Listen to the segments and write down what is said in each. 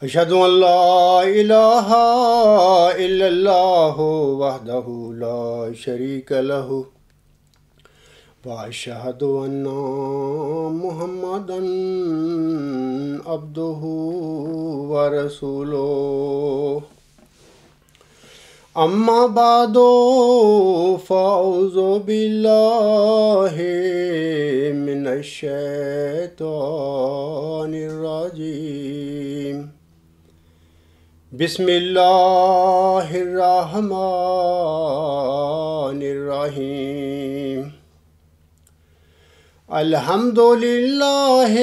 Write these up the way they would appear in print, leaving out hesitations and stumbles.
اشہدو ان لا الہ الا اللہ وحدہ لا شریک لہ واشہد ان محمدا عبدہ ورسولہ اما بعد فاعوذ باللہ من الشیطان الرجیم بسم اللہ الرحمن الرحیم الحمد للہ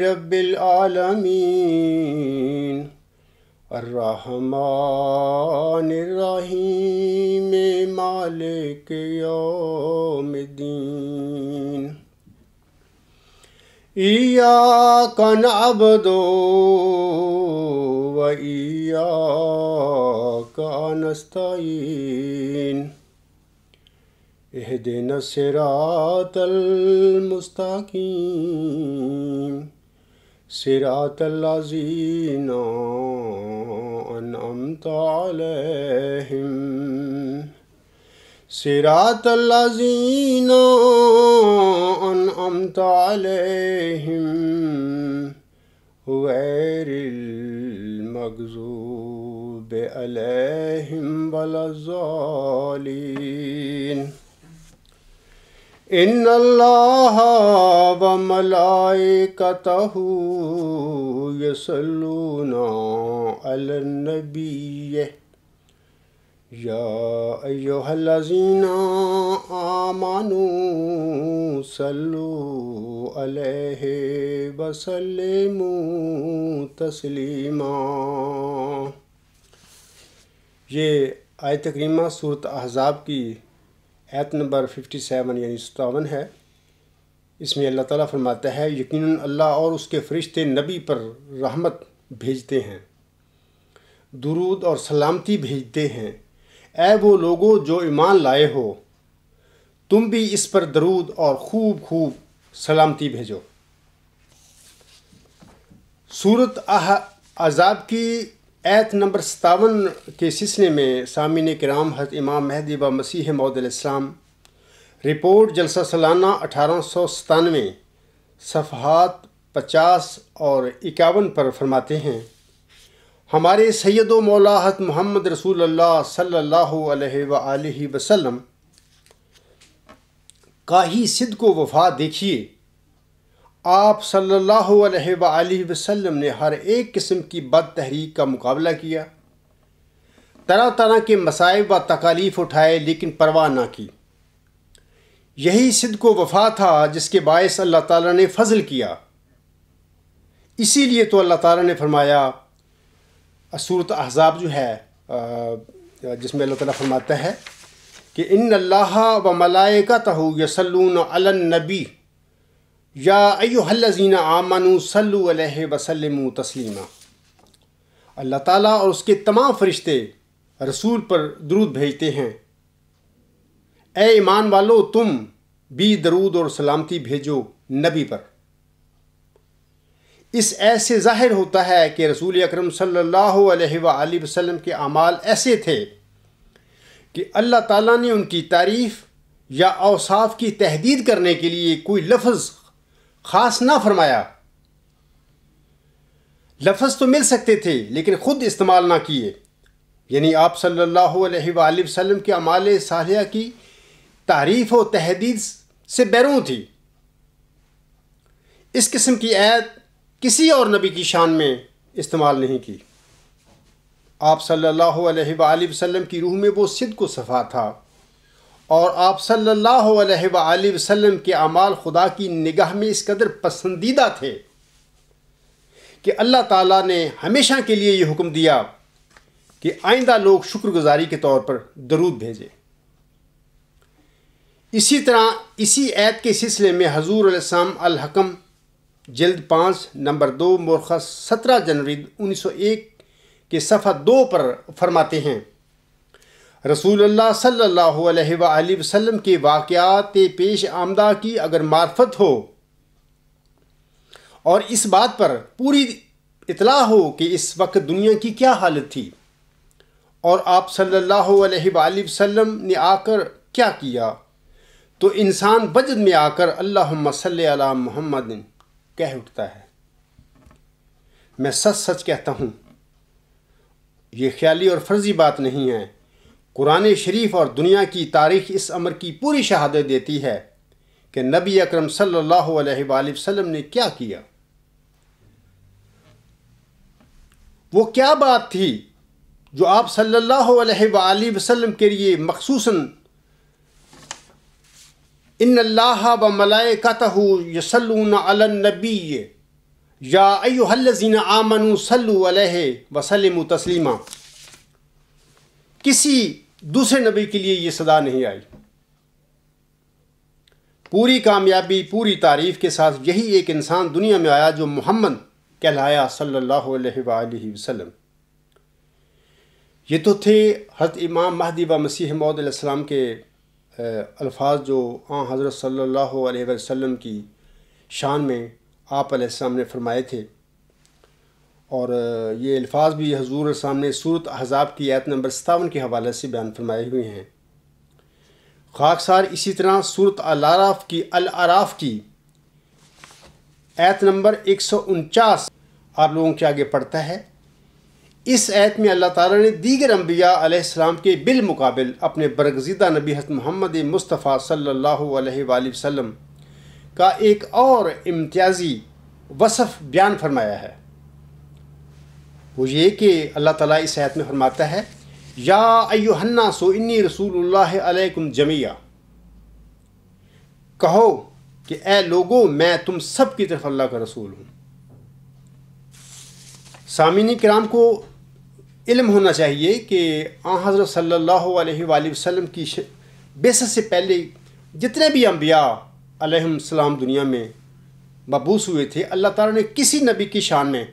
رب العالمین الرحمن الرحیم مالک یوم الدین ایاک نعبد و ایاک نستعین اہدنا الصراط المستقیم صراط الذین انعمت علیہم صراط الذین انعمت علیہم غیر المغضوب علیہم ولا الضالین ان اللہ وملائکتہ یصلون علی النبی یا ایہا الذین آمنوا صلوا علیہ وسلموا تسلیما۔ یہ آیت کریمہ سورۃ احزاب کی آیت نمبر 57 یعنی 57 ہے۔ اس میں اللہ تعالیٰ فرماتا ہے یقیناً اللہ اور اس کے فرشتے نبی پر رحمت بھیجتے ہیں، درود اور سلامتی بھیجتے ہیں۔ اے وہ لوگو جو ایمان لائے ہو، تم بھی اس پر درود اور خوب خوب سلامتی بھیجو۔ سورۃ احزاب کی آیت نمبر 57 کے سلسلے میں سامعین کرام حضرت امام مہدی و مسیح موعود علیہ السلام رپورٹ جلسہ سالانہ 1897 صفحات 50 اور 51 پر فرماتے ہیں، ہمارے سید و مولا حضرت محمد رسول اللہ صلی اللہ علیہ وآلہ وسلم کا ہی صدق و وفا دیکھیے۔ آپ صلی اللہ علیہ وآلہ وسلم نے ہر ایک قسم کی بد تحریک کا مقابلہ کیا، طرح طرح کے مصائب و تکالیف اٹھائے لیکن پرواہ نہ کی۔ یہی صدق و وفا تھا جس کے باعث اللہ تعالیٰ نے فضل کیا۔ اسی لیے تو اللہ تعالیٰ نے فرمایا، سورۃ احزاب جو ہے جس میں اللہ تعالیٰ فرماتا ہے کہ ان اللہ و ملائکتہ یصلون علی النبی یا ایہا الذین آمنوا صلوا علیہ وسلموا تسلیما۔ اللہ تعالیٰ اور اس کے تمام فرشتے رسول پر درود بھیجتے ہیں۔ اے ایمان والو تم بھی درود اور سلامتی بھیجو نبی پر۔ اس ایت سے ظاہر ہوتا ہے کہ رسول اکرم صلی اللہ علیہ وآلہ وسلم کے اعمال ایسے تھے کہ اللہ تعالیٰ نے ان کی تعریف یا اوصاف کی تحدید کرنے کے لیے کوئی لفظ خاص نہ فرمایا۔ لفظ تو مل سکتے تھے لیکن خود استعمال نہ کیے، یعنی آپ صلی اللہ علیہ وآلہ وسلم کے اعمال صالحہ کی تعریف و تحدید سے بیرون تھی۔ اس قسم کی آیت کسی اور نبی کی شان میں استعمال نہیں کی۔ آپ صلی اللہ علیہ وآلہ وسلم کی روح میں وہ صدق و صفا تھا، اور آپ صلی اللہ علیہ وآلہ وسلم کے اعمال خدا کی نگاہ میں اس قدر پسندیدہ تھے کہ اللہ تعالیٰ نے ہمیشہ کے لیے یہ حکم دیا کہ آئندہ لوگ شکر گزاری کے طور پر درود بھیجیں۔ اسی طرح اسی آیت کے سلسلے میں حضور علیہ السلام الحکم جلد 5 نمبر 2 مورخص 17 جنوری 1901 کے صفحہ 2 پر فرماتے ہیں، رسول اللہ صلی اللہ علیہ وآلہ وسلم کے واقعات پیش آمدہ کی اگر معرفت ہو اور اس بات پر پوری اطلاع ہو کہ اس وقت دنیا کی کیا حالت تھی اور آپ صلی اللہ علیہ وآلہ وسلم نے آ کر کیا کیا، تو انسان وجد میں آ کر اللہم صلی علی محمد کہہ اٹھتا ہے۔ میں سچ سچ کہتا ہوں، یہ خیالی اور فرضی بات نہیں ہے، قرآن شریف اور دنیا کی تاریخ اس امر کی پوری شہادت دیتی ہے کہ نبی اکرم صلی اللہ علیہ وآلہ وسلم نے کیا کیا۔ وہ کیا بات تھی جو آپ صلی اللہ علیہ وآلہ وسلم کے لیے مخصوصاً ان اللہ و ملائکتہ یصلون علی النبی یا ایھا الذین آمنوا صلوا علیہ وسلموا تسلیما، کسی دوسرے نبی کے لیے یہ صدا نہیں آئی۔ پوری کامیابی، پوری تعریف کے ساتھ یہی ایک انسان دنیا میں آیا جو محمد کہلایا صلی اللہ علیہ وآلہ وسلم۔ یہ تو تھے حضرت امام مہدی و مسیح موعود علیہ السلام کے الفاظ جو آن حضرت صلی اللہ علیہ وسلم کی شان میں آپ علیہ السلام نے فرمائے تھے، اور یہ الفاظ بھی حضور کے سامنے سورۃ احزاب کی آیت نمبر 57 کے حوالے سے بیان فرمائے ہوئے ہیں۔ خاکسار اسی طرح سورۃ الاعراف کی آیت نمبر 149 آپ لوگوں کے آگے پڑھتا ہے۔ اس آیت میں اللہ تعالیٰ نے دیگر انبیاء علیہ السلام کے بالمقابل اپنے برگزیدہ نبی حضرت محمد مصطفیٰ صلی اللہ علیہ وآلہ وسلم کا ایک اور امتیازی وصف بیان فرمایا ہے۔ وہ یہ کہ اللہ تعالیٰ اس آیت میں فرماتا ہے، یا ایھا الناس انی رسول اللہ علیکم جمیعا، کہو کہ اے لوگو میں تم سب کی طرف اللہ کا رسول ہوں۔ سامعین کرام کو علم ہونا چاہیے کہ آن حضرت صلی اللہ علیہ وآلہ وسلم کی بعثت سے پہلے جتنے بھی انبیاء علیہم السلام دنیا میں مبعوث ہوئے تھے، اللہ تعالیٰ نے کسی نبی کی شان میں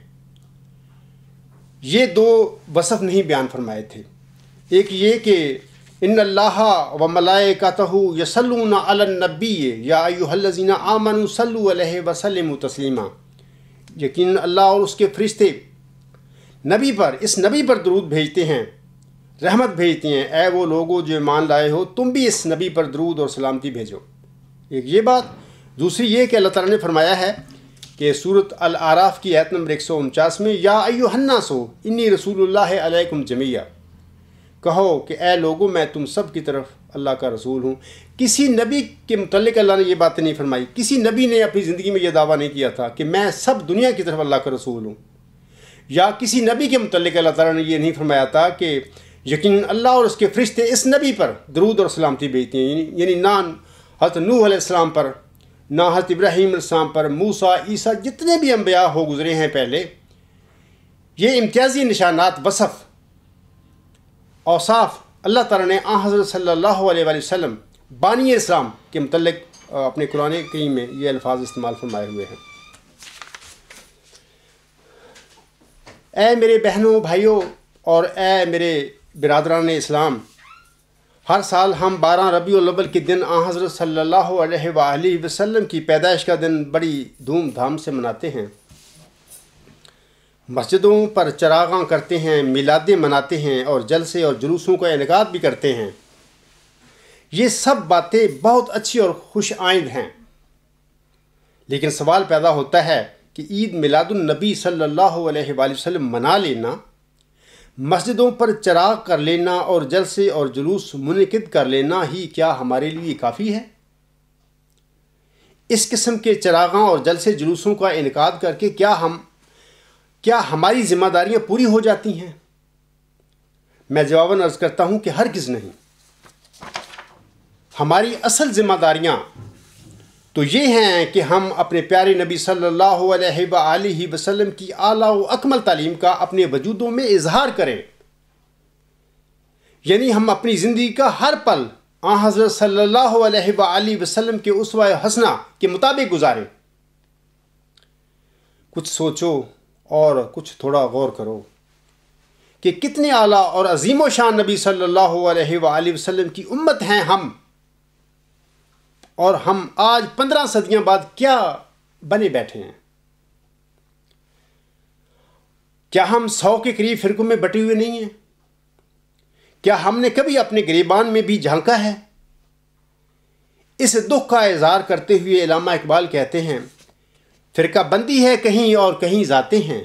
یہ دو وصف نہیں بیان فرمائے تھے۔ ایک یہ کہ ان اللہ و ملائکتہ یصلون علی النبی یا ایھا الذین آمنوا صلوا علیہ وسلموا تسلیما، یقیناً اللہ اور اس کے فرشتے نبی پر، اس نبی پر درود بھیجتے ہیں، رحمت بھیجتے ہیں۔ اے وہ لوگو جو ایمان لائے ہو، تم بھی اس نبی پر درود اور سلامتی بھیجو۔ ایک یہ بات۔ دوسری یہ کہ اللہ تعالیٰ نے فرمایا ہے کہ سورۃ الاعراف کی آیت نمبر 149 میں، یا ایھا الناس انی رسول اللہ علیکم جمیعا، کہو کہ اے لوگو میں تم سب کی طرف اللہ کا رسول ہوں۔ کسی نبی کے متعلق اللہ نے یہ باتیں نہیں فرمائی، کسی نبی نے اپنی زندگی میں یہ دعویٰ نہیں کیا تھا کہ میں سب دنیا کی طرف اللہ کا رسول ہوں، یا کسی نبی کے متعلق اللہ تعالیٰ نے یہ نہیں فرمایا تھا کہ یقیناً اللہ اور اس کے فرشتے اس نبی پر درود اور سلامتی بھیجتے ہیں، یعنی نہ حضرت نوح علیہ السلام پر، نہ حضرت ابراہیم علیہ السلام پر، موسیٰ، عیسیٰ، جتنے بھی انبیاء ہو گزرے ہیں پہلے، یہ امتیازی نشانات، وصف، اوصاف اللہ تعالیٰ نے آن حضرت صلی اللہ علیہ وآلہ وسلم بانی اسلام کے متعلق اپنے قرآن کریم میں یہ الفاظ استعمال فرمائے ہوئے ہیں۔ اے میرے بہنوں، بھائیوں اور اے میرے برادران اسلام، ہر سال ہم 12 ربیع الاول کے دن آن حضرت صلی اللہ علیہ وآلہ وسلم کی پیدائش کا دن بڑی دھوم دھام سے مناتے ہیں۔ مسجدوں پر چراغاں کرتے ہیں، میلادیں مناتے ہیں اور جلسے اور جلوسوں کا انعقاد بھی کرتے ہیں۔ یہ سب باتیں بہت اچھی اور خوش آئند ہیں، لیکن سوال پیدا ہوتا ہے کہ عید میلاد النبی صلی اللہ علیہ وآلہ وسلم منا لینا، مسجدوں پر چراغ کر لینا اور جلسے اور جلوس منعقد کر لینا ہی کیا ہمارے لیے کافی ہے؟ اس قسم کے چراغاں اور جلسے جلوسوں کا انعقاد کر کے کیا ہماری ذمہ داریاں پوری ہو جاتی ہیں؟ میں جواباً عرض کرتا ہوں کہ ہرگز نہیں۔ ہماری اصل ذمہ داریاں تو یہ ہیں کہ ہم اپنے پیارے نبی صلی اللہ علیہ وآلہ وسلم کی اعلیٰ و اکمل تعلیم کا اپنے وجودوں میں اظہار کریں، یعنی ہم اپنی زندگی کا ہر پل آن حضرت صلی اللہ علیہ وآلہ وسلم کے اسوہ حسنہ کے مطابق گزاریں۔ کچھ سوچو اور کچھ تھوڑا غور کرو کہ کتنے اعلیٰ اور عظیم و شان نبی صلی اللہ علیہ وآلہ وسلم کی امت ہیں ہم، اور ہم آج 15 صدیاں بعد کیا بنے بیٹھے ہیں۔ کیا ہم 100 کے قریب فرقوں میں بٹے ہوئے نہیں ہیں؟ کیا ہم نے کبھی اپنے گریبان میں بھی جھانکا ہے؟ اس دکھ کا اظہار کرتے ہوئے علامہ اقبال کہتے ہیں، فرقہ بندی ہے کہیں اور کہیں ذاتیں ہیں،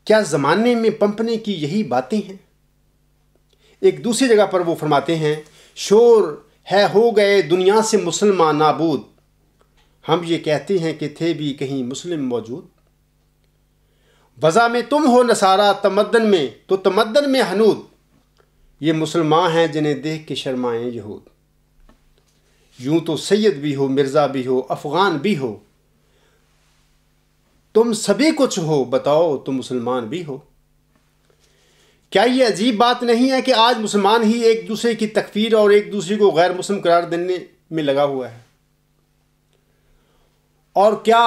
کیا زمانے میں پنپنے کی یہی باتیں ہیں؟ ایک دوسری جگہ پر وہ فرماتے ہیں، شور ہے ہو گئے دنیا سے مسلمان نابود، ہم یہ کہتے ہیں کہ تھے بھی کہیں مسلم موجود۔ وضع میں تم ہو نصارہ تمدن میں تو تمدن میں حنود، یہ مسلمان ہیں جنہیں دیکھ کے شرمائیں یہود۔ یوں تو سید بھی ہو مرزا بھی ہو افغان بھی ہو، تم سبھی کچھ ہو بتاؤ تم مسلمان بھی ہو۔ کیا یہ عجیب بات نہیں ہے کہ آج مسلمان ہی ایک دوسرے کی تکفیر اور ایک دوسرے کو غیر مسلم قرار دینے میں لگا ہوا ہے؟ اور کیا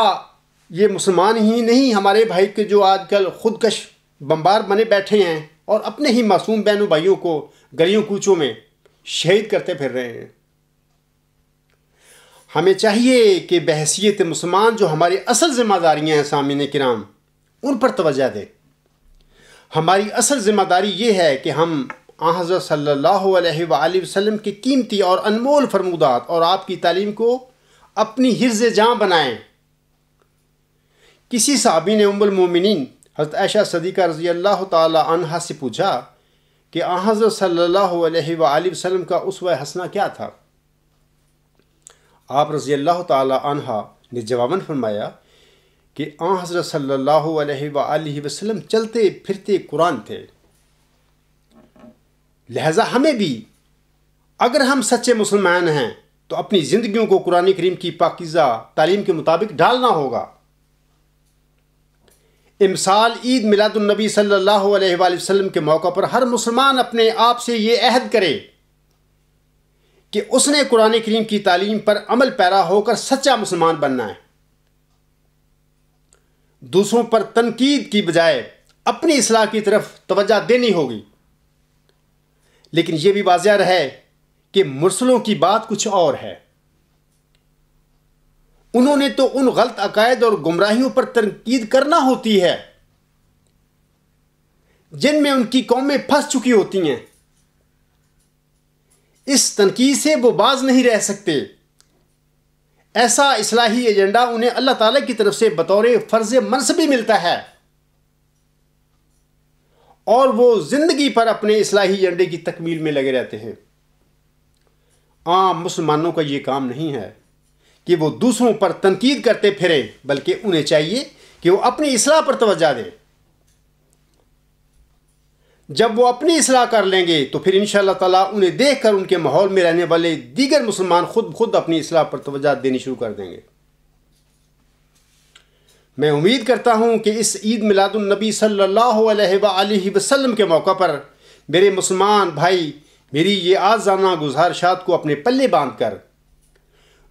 یہ مسلمان ہی نہیں ہمارے بھائی کے جو آج کل خودکش بمبار بنے بیٹھے ہیں اور اپنے ہی معصوم بہنوں بھائیوں کو گلیوں کوچوں میں شہید کرتے پھر رہے ہیں؟ ہمیں چاہیے کہ بحیثیت مسلمان جو ہماری اصل ذمہ داریاں ہیں سامعین کرام، ان پر توجہ دیں۔ ہماری اصل ذمہ داری یہ ہے کہ ہم حضرت صلی اللہ علیہ وآلہ وسلم کے قیمتی اور انمول فرمودات اور آپ کی تعلیم کو اپنی حرز جاں بنائیں۔ کسی صحابی نے ام المومنین حضرت عائشہ صدیقہ رضی اللہ تعالی عنہا سے پوچھا کہ حضرت صلی اللہ علیہ وآلہ وسلم کا اسوہ حسنہ کیا تھا؟ آپ رضی اللہ تعالی عنہا نے جواباً فرمایا کہ حضرت صلی اللہ علیہ وآلہ وسلم چلتے پھرتے قرآن تھے۔ لہذا ہمیں بھی اگر ہم سچے مسلمان ہیں تو اپنی زندگیوں کو قرآن کریم کی پاکیزہ تعلیم کے مطابق ڈھالنا ہوگا۔ امسال عید میلاد النبی صلی اللہ علیہ وآلہ وسلم کے موقع پر ہر مسلمان اپنے آپ سے یہ عہد کرے کہ اس نے قرآن کریم کی تعلیم پر عمل پیرا ہو کر سچا مسلمان بننا ہے۔ دوسروں پر تنقید کی بجائے اپنی اصلاح کی طرف توجہ دینی ہوگی، لیکن یہ بھی واضح رہے کہ مرسلوں کی بات کچھ اور ہے۔ انہوں نے تو ان غلط عقائد اور گمراہیوں پر تنقید کرنا ہوتی ہے جن میں ان کی قومیں پھنس چکی ہوتی ہیں۔ اس تنقید سے وہ باز نہیں رہ سکتے۔ ایسا اصلاحی ایجنڈا انہیں اللہ تعالیٰ کی طرف سے بطور فرض منصبی ملتا ہے، اور وہ زندگی پر اپنے اصلاحی ایجنڈے کی تکمیل میں لگے رہتے ہیں۔ عام مسلمانوں کا یہ کام نہیں ہے کہ وہ دوسروں پر تنقید کرتے پھریں، بلکہ انہیں چاہیے کہ وہ اپنی اصلاح پر توجہ دیں۔ جب وہ اپنی اصلاح کر لیں گے تو پھر انشاءاللہ تعالیٰ انہیں دیکھ کر ان کے ماحول میں رہنے والے دیگر مسلمان خود اپنی اصلاح پر توجہ دینی شروع کر دیں گے۔ میں امید کرتا ہوں کہ اس عید میلاد النبی صلی اللہ علیہ وآلہ وسلم کے موقع پر میرے مسلمان بھائی میری یہ آزادانہ گزارشات کو اپنے پلے باندھ کر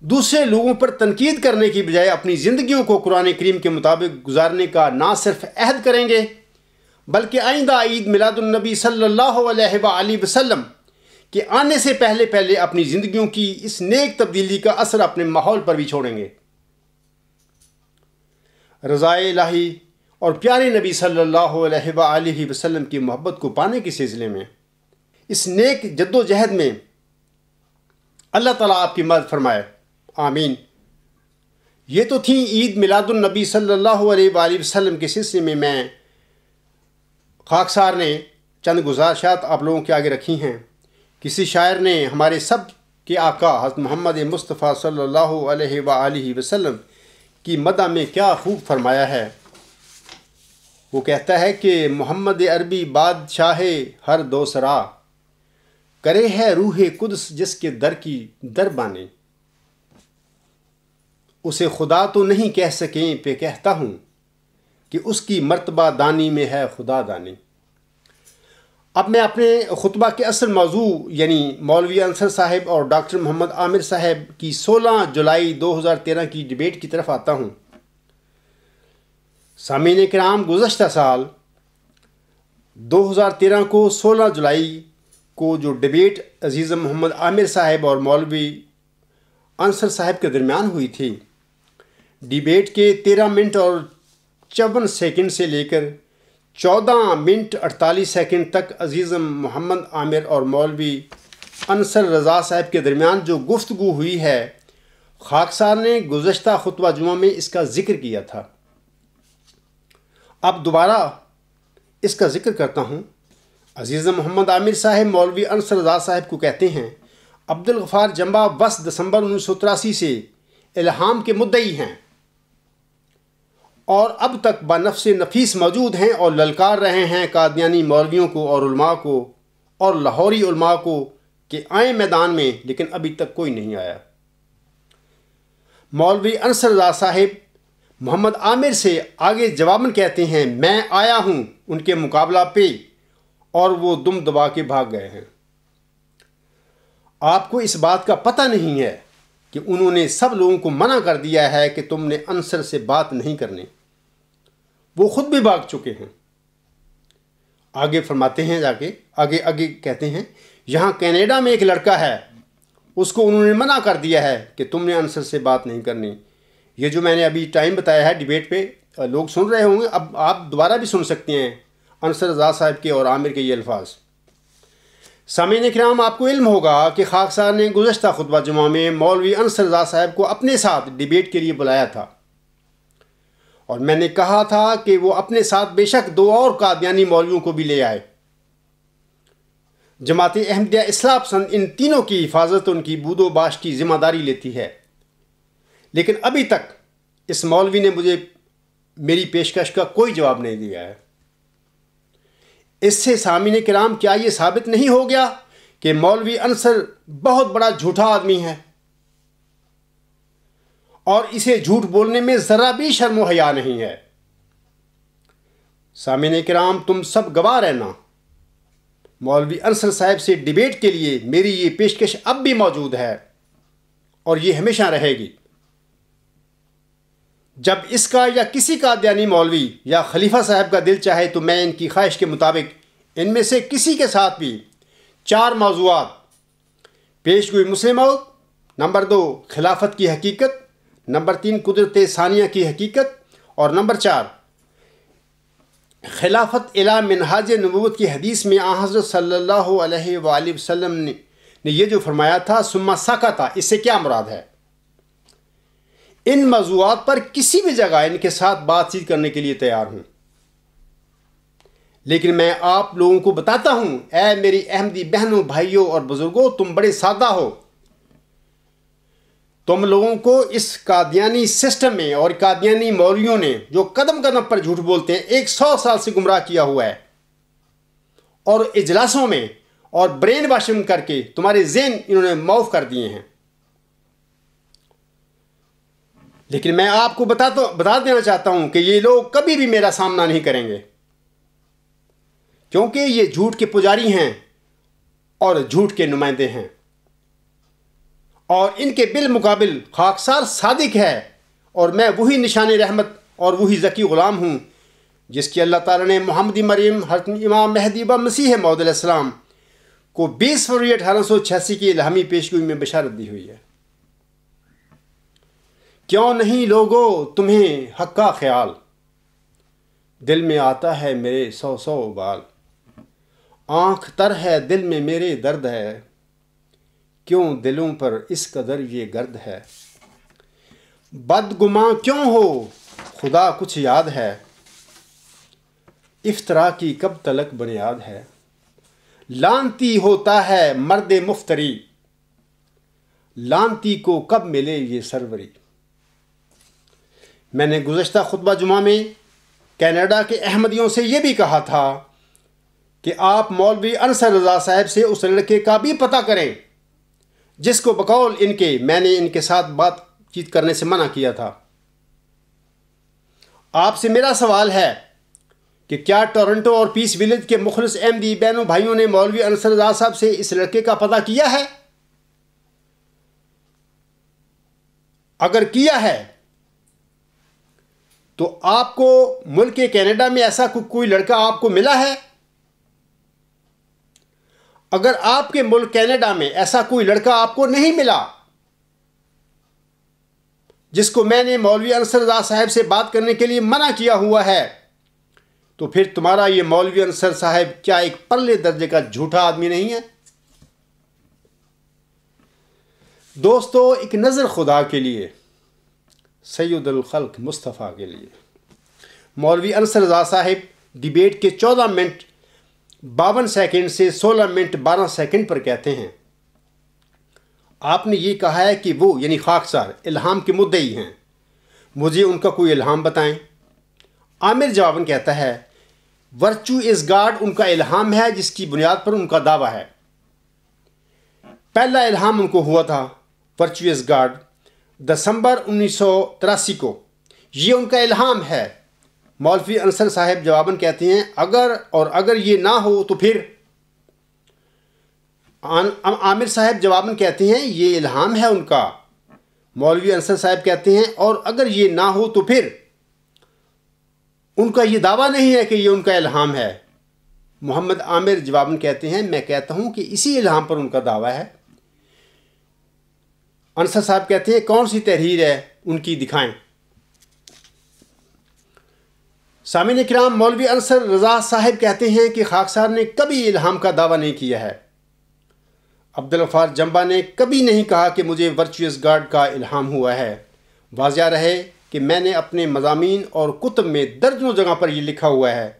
دوسرے لوگوں پر تنقید کرنے کی بجائے اپنی زندگیوں کو قرآن کریم کے مطابق گزارنے کا نہ صرف عہد کریں گے، بلکہ آئندہ عید میلاد النبی صلی اللہ علیہ وآلہ وسلم کے آنے سے پہلے اپنی زندگیوں کی اس نیک تبدیلی کا اثر اپنے ماحول پر بھی چھوڑیں گے۔ رضائے الہی اور پیارے نبی صلی اللہ علیہ وآلہ وسلم کی محبت کو پانے کے سلسلے میں اس نیک جد و جہد میں اللہ تعالیٰ آپ کی مدد فرمائے، آمین۔ یہ تو تھیں عید میلاد النبی صلی اللہ علیہ وآلہ وسلم کے سلسلے میں خاکسار نے چند گزارشات آپ لوگوں کے آگے رکھی ہیں۔ کسی شاعر نے ہمارے سب کے آقا حضرت محمد مصطفیٰ صلی اللہ علیہ وآلہ وسلم کی مدح میں کیا خوب فرمایا ہے۔ وہ کہتا ہے کہ محمد عربی بادشاہ ہر دوسرا، کرے ہے روح قدس جس کے در کی در بانے، اسے خدا تو نہیں کہہ سکیں پہ کہتا ہوں کہ اس کی مرتبہ دانی میں ہے خدا دانی۔ اب میں اپنے خطبہ کے اصل موضوع یعنی مولوی انصر صاحب اور ڈاکٹر محمد عامر صاحب کی 16 جولائی 2013 کی ڈیبیٹ کی طرف آتا ہوں۔ سامعین کرام، گزشتہ سال 2013 کو 16 جولائی کو جو ڈیبیٹ عزیز محمد عامر صاحب اور مولوی انصر صاحب کے درمیان ہوئی تھی، ڈیبیٹ کے 13 منٹ اور 54 سیکنڈ سے لے کر 14 منٹ 48 سیکنڈ تک عزیزم محمد عامر اور مولوی انصر رضا صاحب کے درمیان جو گفتگو ہوئی ہے، خاکسار نے گزشتہ خطبہ جمعہ میں اس کا ذکر کیا تھا۔ اب دوبارہ اس کا ذکر کرتا ہوں۔ عزیزم محمد عامر صاحب مولوی انصر رضا صاحب کو کہتے ہیں، عبدالغفار جمبا 10 دسمبر 1983 سے الہام کے مدعی ہیں اور اب تک بنفس نفیس موجود ہیں اور للکار رہے ہیں قادیانی مولویوں کو اور علماء کو اور لاہوری علماء کو کہ آئیں میدان میں، لیکن ابھی تک کوئی نہیں آیا۔ مولوی انصر رضا صاحب محمد عامر سے آگے جواباً کہتے ہیں، میں آیا ہوں ان کے مقابلہ پہ، اور وہ دم دبا کے بھاگ گئے ہیں۔ آپ کو اس بات کا پتہ نہیں ہے کہ انہوں نے سب لوگوں کو منع کر دیا ہے کہ تم نے انصر سے بات نہیں کرنی۔ وہ خود بھی بھاگ چکے ہیں۔ آگے فرماتے ہیں، جا کے آگے کہتے ہیں، یہاں کینیڈا میں ایک لڑکا ہے، اس کو انہوں نے منع کر دیا ہے کہ تم نے انصر سے بات نہیں کرنی۔ یہ جو میں نے ابھی ٹائم بتایا ہے ڈیبیٹ پہ، لوگ سن رہے ہوں گے، اب آپ دوبارہ بھی سن سکتے ہیں انصر رضا صاحب کے اور عامر کے یہ الفاظ۔ سامعین کرام، آپ کو علم ہوگا کہ خاکسار نے گزشتہ خطبہ جمعہ میں مولوی انصر رضا صاحب کو اپنے ساتھ ڈیبیٹ کے لیے بلایا تھا، اور میں نے کہا تھا کہ وہ اپنے ساتھ بے شک 2 اور قادیانی مولویوں کو بھی لے آئے۔ جماعت احمدیہ اصلاح پسند ان تینوں کی حفاظت ان کی بود و باش کی ذمہ داری لیتی ہے، لیکن ابھی تک اس مولوی نے مجھے میری پیشکش کا کوئی جواب نہیں دیا ہے۔ اس سے سامعین کرام کیا یہ ثابت نہیں ہو گیا کہ مولوی انصر بہت بڑا جھوٹا آدمی ہے اور اسے جھوٹ بولنے میں ذرا بھی شرم و حیا نہیں ہے؟ سامعین کرام، تم سب گواہ رہنا، مولوی انصر صاحب سے ڈیبیٹ کے لیے میری یہ پیشکش اب بھی موجود ہے اور یہ ہمیشہ رہے گی۔ جب اس کا یا کسی قادیانی مولوی یا خلیفہ صاحب کا دل چاہے تو میں ان کی خواہش کے مطابق ان میں سے کسی کے ساتھ بھی 4 موضوعات: پیش گوئی مسلم موت، نمبر 2 خلافت کی حقیقت، نمبر 3 قدرت ثانیہ کی حقیقت، اور نمبر 4 خلافت الی منہاج نبوت کی حدیث میں آن حضرت صلی اللہ علیہ وآلہ وسلم نے یہ جو فرمایا تھا ثم سکت، اس سے کیا مراد ہے؟ ان موضوعات پر کسی بھی جگہ ان کے ساتھ بات چیت کرنے کے لیے تیار ہوں، لیکن میں آپ لوگوں کو بتاتا ہوں، اے میری احمدی بہنوں، بھائیوں اور بزرگوں، تم بڑے سادہ ہو۔ تم لوگوں کو اس قادیانی سسٹم میں اور قادیانی مولویوں نے جو قدم قدم پر جھوٹ بولتے ہیں 100 سال سے گمراہ کیا ہوا ہے، اور اجلاسوں میں اور برین واشنگ کر کے تمہارے ذہن انہوں نے معاف کر دیے ہیں۔ لیکن میں آپ کو بتا دینا چاہتا ہوں کہ یہ لوگ کبھی بھی میرا سامنا نہیں کریں گے، کیونکہ یہ جھوٹ کے پجاری ہیں اور جھوٹ کے نمائندے ہیں، اور ان کے بالمقابل خاکسار صادق ہے، اور میں وہی نشان رحمت اور وہی ذکی غلام ہوں جس کی اللہ تعالیٰ نے محمدی مریم حضرت امام مہدی و مسیح موعود علیہ السلام کو 20 فروری 1886 کی الہامی پیشگوئی میں بشارت دی ہوئی ہے۔ کیوں نہیں لوگو تمہیں حق کا خیال، دل میں آتا ہے میرے 100 بال، آنکھ تر ہے دل میں میرے درد ہے، کیوں دلوں پر اس قدر یہ گرد ہے، بدگماں کیوں ہو خدا کچھ یاد ہے، افطرا کی کب تلک بنیاد ہے، لانتی ہوتا ہے مرد مفتری، لانتی کو کب ملے یہ سروری۔ میں نے گزشتہ خطبہ جمعہ میں کینیڈا کے احمدیوں سے یہ بھی کہا تھا کہ آپ مولوی انصر رضا صاحب سے اس لڑکے کا بھی پتہ کریں جس کو بقول ان کے میں نے ان کے ساتھ بات چیت کرنے سے منع کیا تھا۔ آپ سے میرا سوال ہے کہ کیا ٹورنٹو اور پیس ولیج کے مخلص احمدی بہنوں بھائیوں نے مولوی انصر رضا صاحب سے اس لڑکے کا پتہ کیا ہے؟ اگر کیا ہے تو آپ کو ملک کینیڈا میں ایسا کوئی لڑکا آپ کو ملا ہے؟ اگر آپ کے ملک کینیڈا میں ایسا کوئی لڑکا آپ کو نہیں ملا جس کو میں نے مولوی انصر رضا صاحب سے بات کرنے کے لیے منع کیا ہوا ہے، تو پھر تمہارا یہ مولوی انصر صاحب کیا ایک پرلے درجے کا جھوٹا آدمی نہیں ہے؟ دوستو، ایک نظر خدا کے لیے، سید الخلق مصطفیٰ کے لیے، مولوی انصر رضا صاحب ڈیبیٹ کے 14 منٹ 52 سیکنڈ سے 16 منٹ 12 سیکنڈ پر کہتے ہیں، آپ نے یہ کہا ہے کہ وہ یعنی خاکسار الہام کے مدعی ہیں، مجھے ان کا کوئی الہام بتائیں۔ عامر جواباً کہتا ہے، ورچو از گاڈ ان کا الہام ہے جس کی بنیاد پر ان کا دعویٰ ہے۔ پہلا الہام ان کو ہوا تھا ورچو از گاڈ دسمبر 1983 کو، یہ ان کا الہام ہے۔ مولوی انصر صاحب جواباً کہتے ہیں، اگر یہ نہ ہو تو پھر؟ عامر صاحب جواباً کہتے ہیں، یہ الہام ہے ان کا۔ مولوی انصر صاحب کہتے ہیں، اور اگر یہ نہ ہو تو پھر؟ ان کا یہ دعویٰ نہیں ہے کہ یہ ان کا الہام ہے۔ محمد عامر جواباً کہتے ہیں، میں کہتا ہوں کہ اسی الہام پر ان کا دعویٰ ہے۔ انصر صاحب کہتے ہیں، کون سی تحریر ہے ان کی، دکھائیں۔ سامعین کرام، مولوی انصر رضا صاحب کہتے ہیں کہ خاکسار نے کبھی الہام کا دعویٰ نہیں کیا ہے۔ عبدالغفار جمبا نے کبھی نہیں کہا کہ مجھے ورچوئس گاڈ کا الہام ہوا ہے۔ واضح رہے کہ میں نے اپنے مضامین اور کتب میں درجنوں جگہ پر یہ لکھا ہوا ہے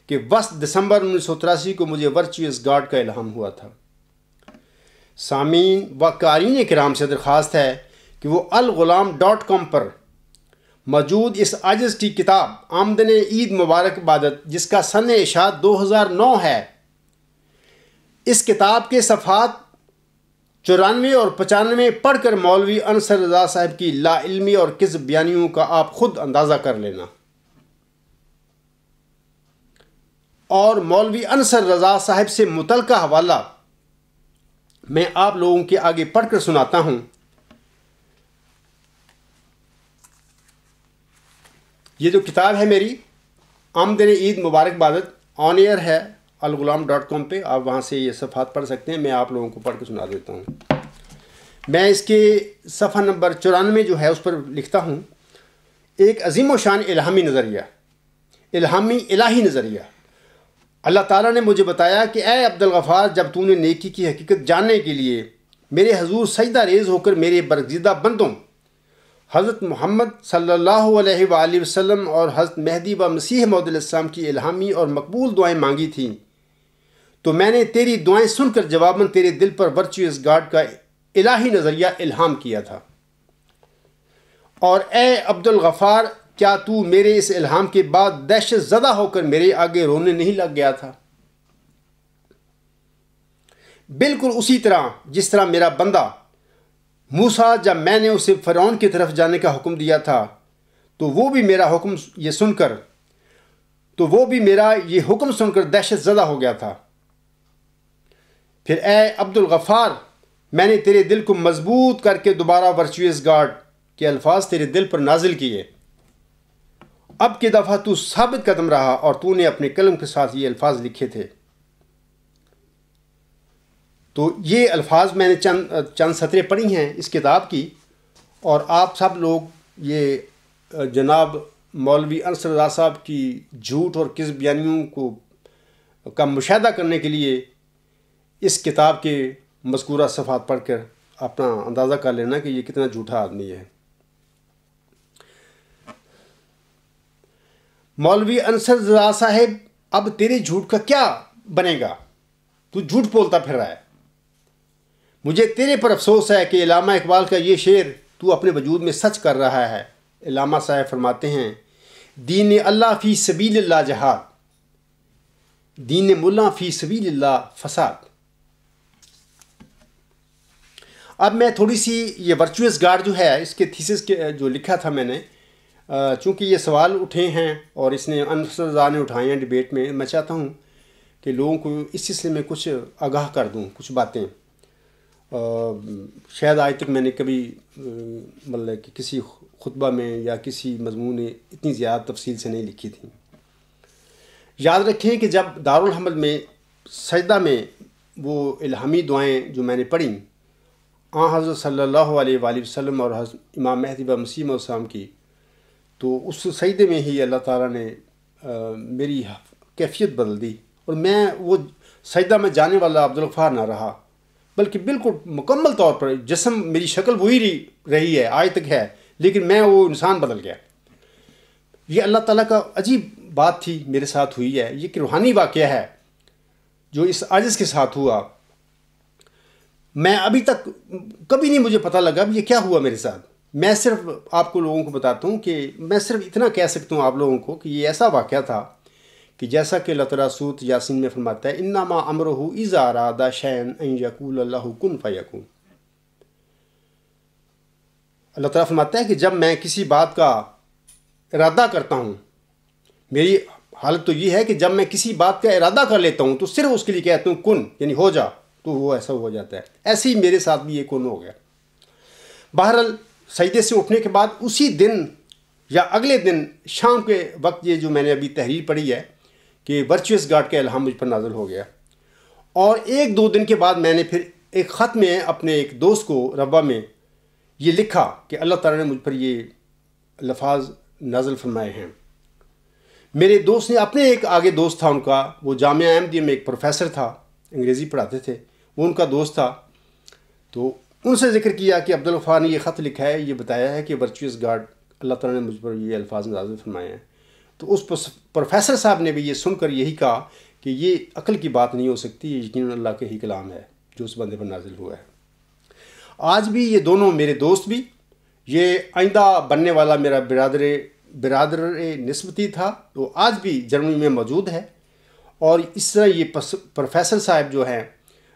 کہ 10 دسمبر 1983 کو مجھے ورچوئس گاڈ کا الہام ہوا تھا۔ سامعین و قارئین کرام سے درخواست ہے کہ وہ الغلام.com پر موجود اس عاجز کی کتاب آمدن عید مبارک عبادت، جس کا سن اشاعت 2009 ہے، اس کتاب کے صفحات 94 اور 95 پڑھ کر مولوی انصر رضا صاحب کی لا علمی اور کذب بیانیوں کا آپ خود اندازہ کر لینا۔ اور مولوی انصر رضا صاحب سے متعلقہ حوالہ میں آپ لوگوں کے آگے پڑھ کر سناتا ہوں۔ یہ جو کتاب ہے میری، آمدن عید مبارک عبادت، آن ایئر ہے الغلام.com پہ، آپ وہاں سے یہ صفحات پڑھ سکتے ہیں۔ میں آپ لوگوں کو پڑھ کے سنا دیتا ہوں۔ میں اس کے صفحہ نمبر 94 جو ہے اس پر لکھتا ہوں، ایک عظیم و شان الہامی نظریہ، الہامی الہی نظریہ۔ اللہ تعالیٰ نے مجھے بتایا کہ اے عبدالغفار، جب تو نے نیکی کی حقیقت جاننے کے لیے میرے حضور سجدہ ریز ہو کر میرے برگزیدہ بندوں حضرت محمد صلی اللہ علیہ وآلہ وسلم اور حضرت مہدی و مسیح موعود علیہ السلام کی الہامی اور مقبول دعائیں مانگی تھیں، تو میں نے تیری دعائیں سن کر جواباً تیرے دل پر ورچوئس گاڈ کا الہی نظریہ الہام کیا تھا۔ اور اے عبدالغفار، کیا تو میرے اس الہام کے بعد دہشت زدہ ہو کر میرے آگے رونے نہیں لگ گیا تھا؟ بالکل اسی طرح جس طرح میرا بندہ موسیٰ، جب میں نے اسے فرعون کی طرف جانے کا حکم دیا تھا تو وہ بھی میرا یہ حکم سن کر دہشت زدہ ہو گیا تھا۔ پھر اے عبدالغفار، میں نے تیرے دل کو مضبوط کر کے دوبارہ ورچوئس گاڈ کے الفاظ تیرے دل پر نازل کیے۔ اب کی دفعہ تو ثابت قدم رہا اور تو نے اپنے قلم کے ساتھ یہ الفاظ لکھے تھے۔ تو یہ الفاظ میں نے چند سطریں پڑھی ہیں اس کتاب کی، اور آپ سب لوگ یہ جناب مولوی انصر رضا صاحب کی جھوٹ اور کذب بیانیوں کا مشاہدہ کرنے کے لیے اس کتاب کے مذکورہ صفحات پڑھ کر اپنا اندازہ کر لینا کہ یہ کتنا جھوٹا آدمی ہے۔ مولوی انصر رضا صاحب، اب تیرے جھوٹ کا کیا بنے گا؟ تو جھوٹ بولتا پھر رہا ہے۔ مجھے تیرے پر افسوس ہے کہ علامہ اقبال کا یہ شعر تو اپنے وجود میں سچ کر رہا ہے۔ علامہ صاحب فرماتے ہیں، دین اللہ فی سبیل اللہ جہاد، دین ملا فی سبیل اللہ فساد۔ اب میں تھوڑی سی یہ ورچوئس گاڈ جو ہے اس کے تھیسس کے جو لکھا تھا میں نے، چونکہ یہ سوال اٹھے ہیں اور اس نے انصر رضا نے اٹھائے ہیں ڈیبیٹ میں چاہتا ہوں کہ لوگوں کو اس سلسلے میں کچھ آگاہ کر دوں، کچھ باتیں۔ شاید آج تک میں نے کبھی مطلب کہ کسی خطبہ میں یا کسی مضمون میں اتنی زیادہ تفصیل سے نہیں لکھی تھی۔ یاد رکھیں کہ جب دارالحمد میں سجدہ میں وہ الہامی دعائیں جو میں نے پڑھیں، حضرت صلی اللہ علیہ وآلہ وسلم اور حضرت امام مہدی و مسیح موعود السلام کی، تو اس سجدے میں ہی اللہ تعالیٰ نے میری کیفیت بدل دی، اور میں وہ سجدہ میں جانے والا عبدالغفار نہ رہا، بلکہ بالکل مکمل طور پر جسم میری شکل وہی رہی ہے، آج تک ہے، لیکن میں وہ انسان بدل گیا۔ یہ اللہ تعالیٰ کا عجیب بات تھی میرے ساتھ ہوئی ہے، یہ ایک روحانی واقعہ ہے جو اس عاجز کے ساتھ ہوا۔ میں ابھی تک کبھی نہیں مجھے پتہ لگا یہ کیا ہوا میرے ساتھ۔ میں صرف آپ کو لوگوں کو بتاتا ہوں کہ میں صرف اتنا کہہ سکتا ہوں آپ لوگوں کو کہ یہ ایسا واقعہ تھا کہ جیسا کہ اللہ تعالیٰ سورۃ یاسین میں فرماتا ہے انما امرہ اذا اراد شیئا ان یقول له کن فیکون۔ اللہ تعالیٰ فرماتا ہے کہ جب میں کسی بات کا ارادہ کرتا ہوں، میری حالت تو یہ ہے کہ جب میں کسی بات کا ارادہ کر لیتا ہوں تو صرف اس کے لیے کہتا ہوں کن، یعنی ہو جا، تو وہ ایسا ہو جاتا ہے۔ ایسے ہی میرے ساتھ بھی یہ کن ہو گیا۔ بہرحال سجدے سے اٹھنے کے بعد اسی دن یا اگلے دن شام کے وقت یہ جو میں نے ابھی تحریر پڑھی ہے کہ ورچوئس گاڈ کا الہام مجھ پر نازل ہو گیا، اور ایک دو دن کے بعد میں نے پھر ایک خط میں اپنے ایک دوست کو ربا میں یہ لکھا کہ اللہ تعالیٰ نے مجھ پر یہ لفاظ نازل فرمائے ہیں۔ میرے دوست نے اپنے ایک آگے دوست تھا ان کا، وہ جامعہ احمدیہ میں ایک پروفیسر تھا، انگریزی پڑھاتے تھے، وہ ان کا دوست تھا، تو ان سے ذکر کیا کہ عبدالغفار نے یہ خط لکھا ہے، یہ بتایا ہے کہ ورچوئس گاڈ اللہ تعالیٰ نے مجھ پر یہ الفاظ نازل فرمائے ہیں۔ تو اس پروفیسر صاحب نے بھی یہ سن کر یہی کہا کہ یہ عقل کی بات نہیں ہو سکتی، یہ یقیناً اللہ کے ہی کلام ہے جو اس بندے پر نازل ہوا ہے۔ آج بھی یہ دونوں میرے دوست بھی، یہ آئندہ بننے والا میرا برادر نسبتی تھا، وہ آج بھی جرمنی میں موجود ہے، اور اس طرح یہ پروفیسر صاحب جو ہیں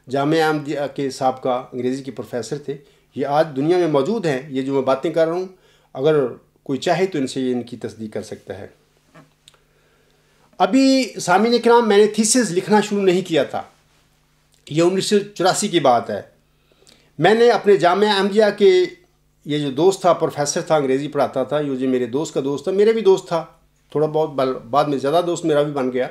جامعہ احمدیہ کے سابقہ انگریزی کے پروفیسر تھے، یہ آج دنیا میں موجود ہیں۔ یہ جو میں باتیں کر رہا ہوں، اگر کوئی چاہے تو ان سے یہ ان کی تصدیق کر سکتا ہے۔ ابھی سامعین کرام میں نے تھیسس لکھنا شروع نہیں کیا تھا، یہ 1984 کی بات ہے۔ میں نے اپنے جامعہ احمدیہ کے یہ جو دوست تھا، پروفیسر تھا، انگریزی پڑھاتا تھا، یہ جو میرے دوست کا دوست تھا، میرے بھی دوست تھا، تھوڑا بہت بعد میں زیادہ دوست میرا بھی بن گیا۔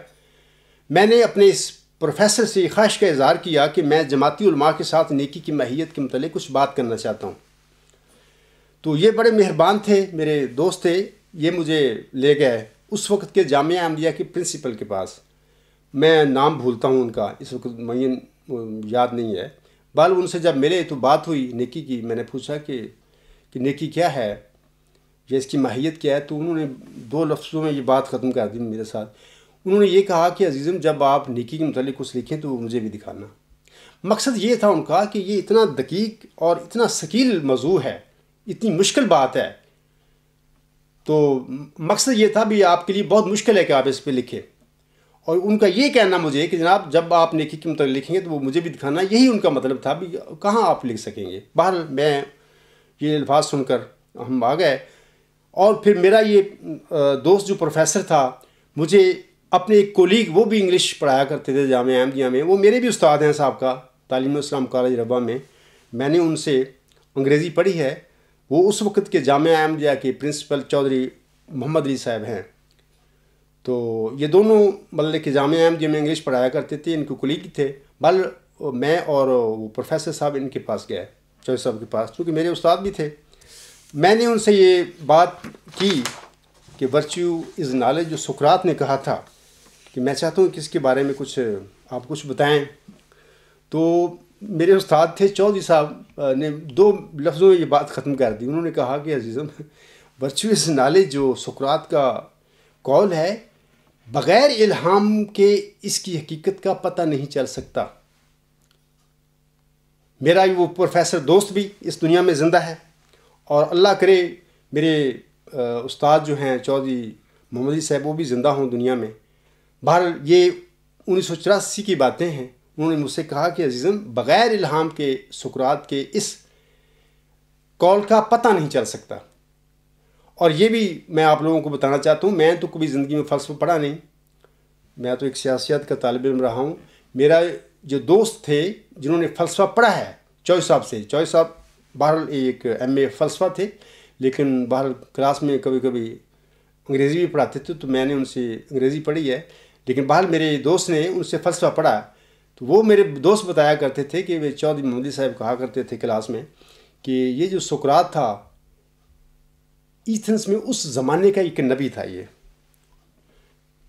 میں نے اپنے اس پروفیسر سے یہ خواہش کا اظہار کیا کہ میں جماعتی علماء کے ساتھ نیکی کی ماہیت کے متعلق کچھ بات کرنا چاہتا ہوں۔ تو یہ بڑے مہربان تھے، میرے دوست تھے، یہ مجھے لے گئے اس وقت کے جامعہ احمدیہ کے پرنسپل کے پاس، میں نام بھولتا ہوں ان کا، اس وقت معین یاد نہیں ہے۔ بال ان سے جب ملے تو بات ہوئی نیکی کی، میں نے پوچھا کہ نیکی کیا ہے یا اس کی ماہیت کیا ہے، تو انہوں نے 2 لفظوں میں یہ بات ختم کر دی میرے ساتھ۔ انہوں نے یہ کہا کہ عزیزم جب آپ نیکی کے متعلق کچھ لکھیں تو وہ مجھے بھی دکھانا۔ مقصد یہ تھا ان کا کہ یہ اتنا دقیق اور اتنا ثقیل موضوع ہے، اتنی مشکل بات ہے، تو مقصد یہ تھا بھی آپ کے لیے بہت مشکل ہے کہ آپ اس پہ لکھیں، اور ان کا یہ کہنا مجھے کہ جناب جب آپ نیکی کے متعلق لکھیں گے تو وہ مجھے بھی دکھانا، یہی ان کا مطلب تھا بھی کہاں آپ لکھ سکیں گے۔ بہرحال میں یہ الفاظ سن کر ہم آ گئے، اور پھر میرا یہ دوست جو پروفیسر تھا، مجھے اپنے ایک کولیگ، وہ بھی انگلش پڑھایا کرتے تھے جامعہ احمدیہ میں، وہ میرے بھی استاد ہیں صاحب کا، تعلیم اسلام کالج ربا میں نے ان سے انگریزی پڑھی ہے، وہ اس وقت کے جامعہ احمدیہ کے پرنسپل چودھری محمد علی صاحب ہیں۔ تو یہ دونوں مطلب کہ جامعہ احمدیہ میں انگلش پڑھایا کرتے تھے، ان کے کولیگ تھے۔ بل میں اور وہ پروفیسر صاحب ان کے پاس گئے، چودھری صاحب کے پاس، کیونکہ میرے استاد بھی تھے۔ میں نے ان سے یہ بات کی کہ ورچیو از نالج جو سقراط نے کہا تھا، کہ میں چاہتا ہوں کہ اس کے بارے میں آپ کچھ بتائیں۔ تو میرے استاد تھے چودھری صاحب نے 2 لفظوں میں یہ بات ختم کر دی۔ انہوں نے کہا کہ عزیزم ورچیو از نالج جو سقراط کا قول ہے، بغیر الہام کے اس کی حقیقت کا پتہ نہیں چل سکتا۔ میرا وہ پروفیسر دوست بھی اس دنیا میں زندہ ہے، اور اللہ کرے میرے استاد جو ہیں چودھری محمد علی صاحب وہ بھی زندہ ہوں دنیا میں۔ بہرحال یہ 1984 کی باتیں ہیں۔ انہوں نے مجھ سے کہا کہ عزیزم بغیر الہام کے سقراط کے اس قول کا پتہ نہیں چل سکتا۔ اور یہ بھی میں آپ لوگوں کو بتانا چاہتا ہوں، میں تو کبھی زندگی میں فلسفہ پڑھا نہیں، میں تو ایک سیاسیات کا طالب علم رہا ہوں۔ میرا جو دوست تھے جنہوں نے فلسفہ پڑھا ہے چوہے صاحب بہرحال ایک MA فلسفہ تھے، لیکن بہرحال کلاس میں کبھی کبھی انگریزی بھی پڑھاتے تھے، تو میں نے ان سے انگریزی پڑھی ہے، لیکن بہرحال میرے دوست نے ان سے فلسفہ پڑھا، تو وہ میرے دوست بتایا کرتے تھے کہ وہ چودھری محمدی صاحب کہا کرتے تھے کلاس میں کہ یہ جو سقراط تھا ایتھنس میں اس زمانے کا ایک نبی تھا. یہ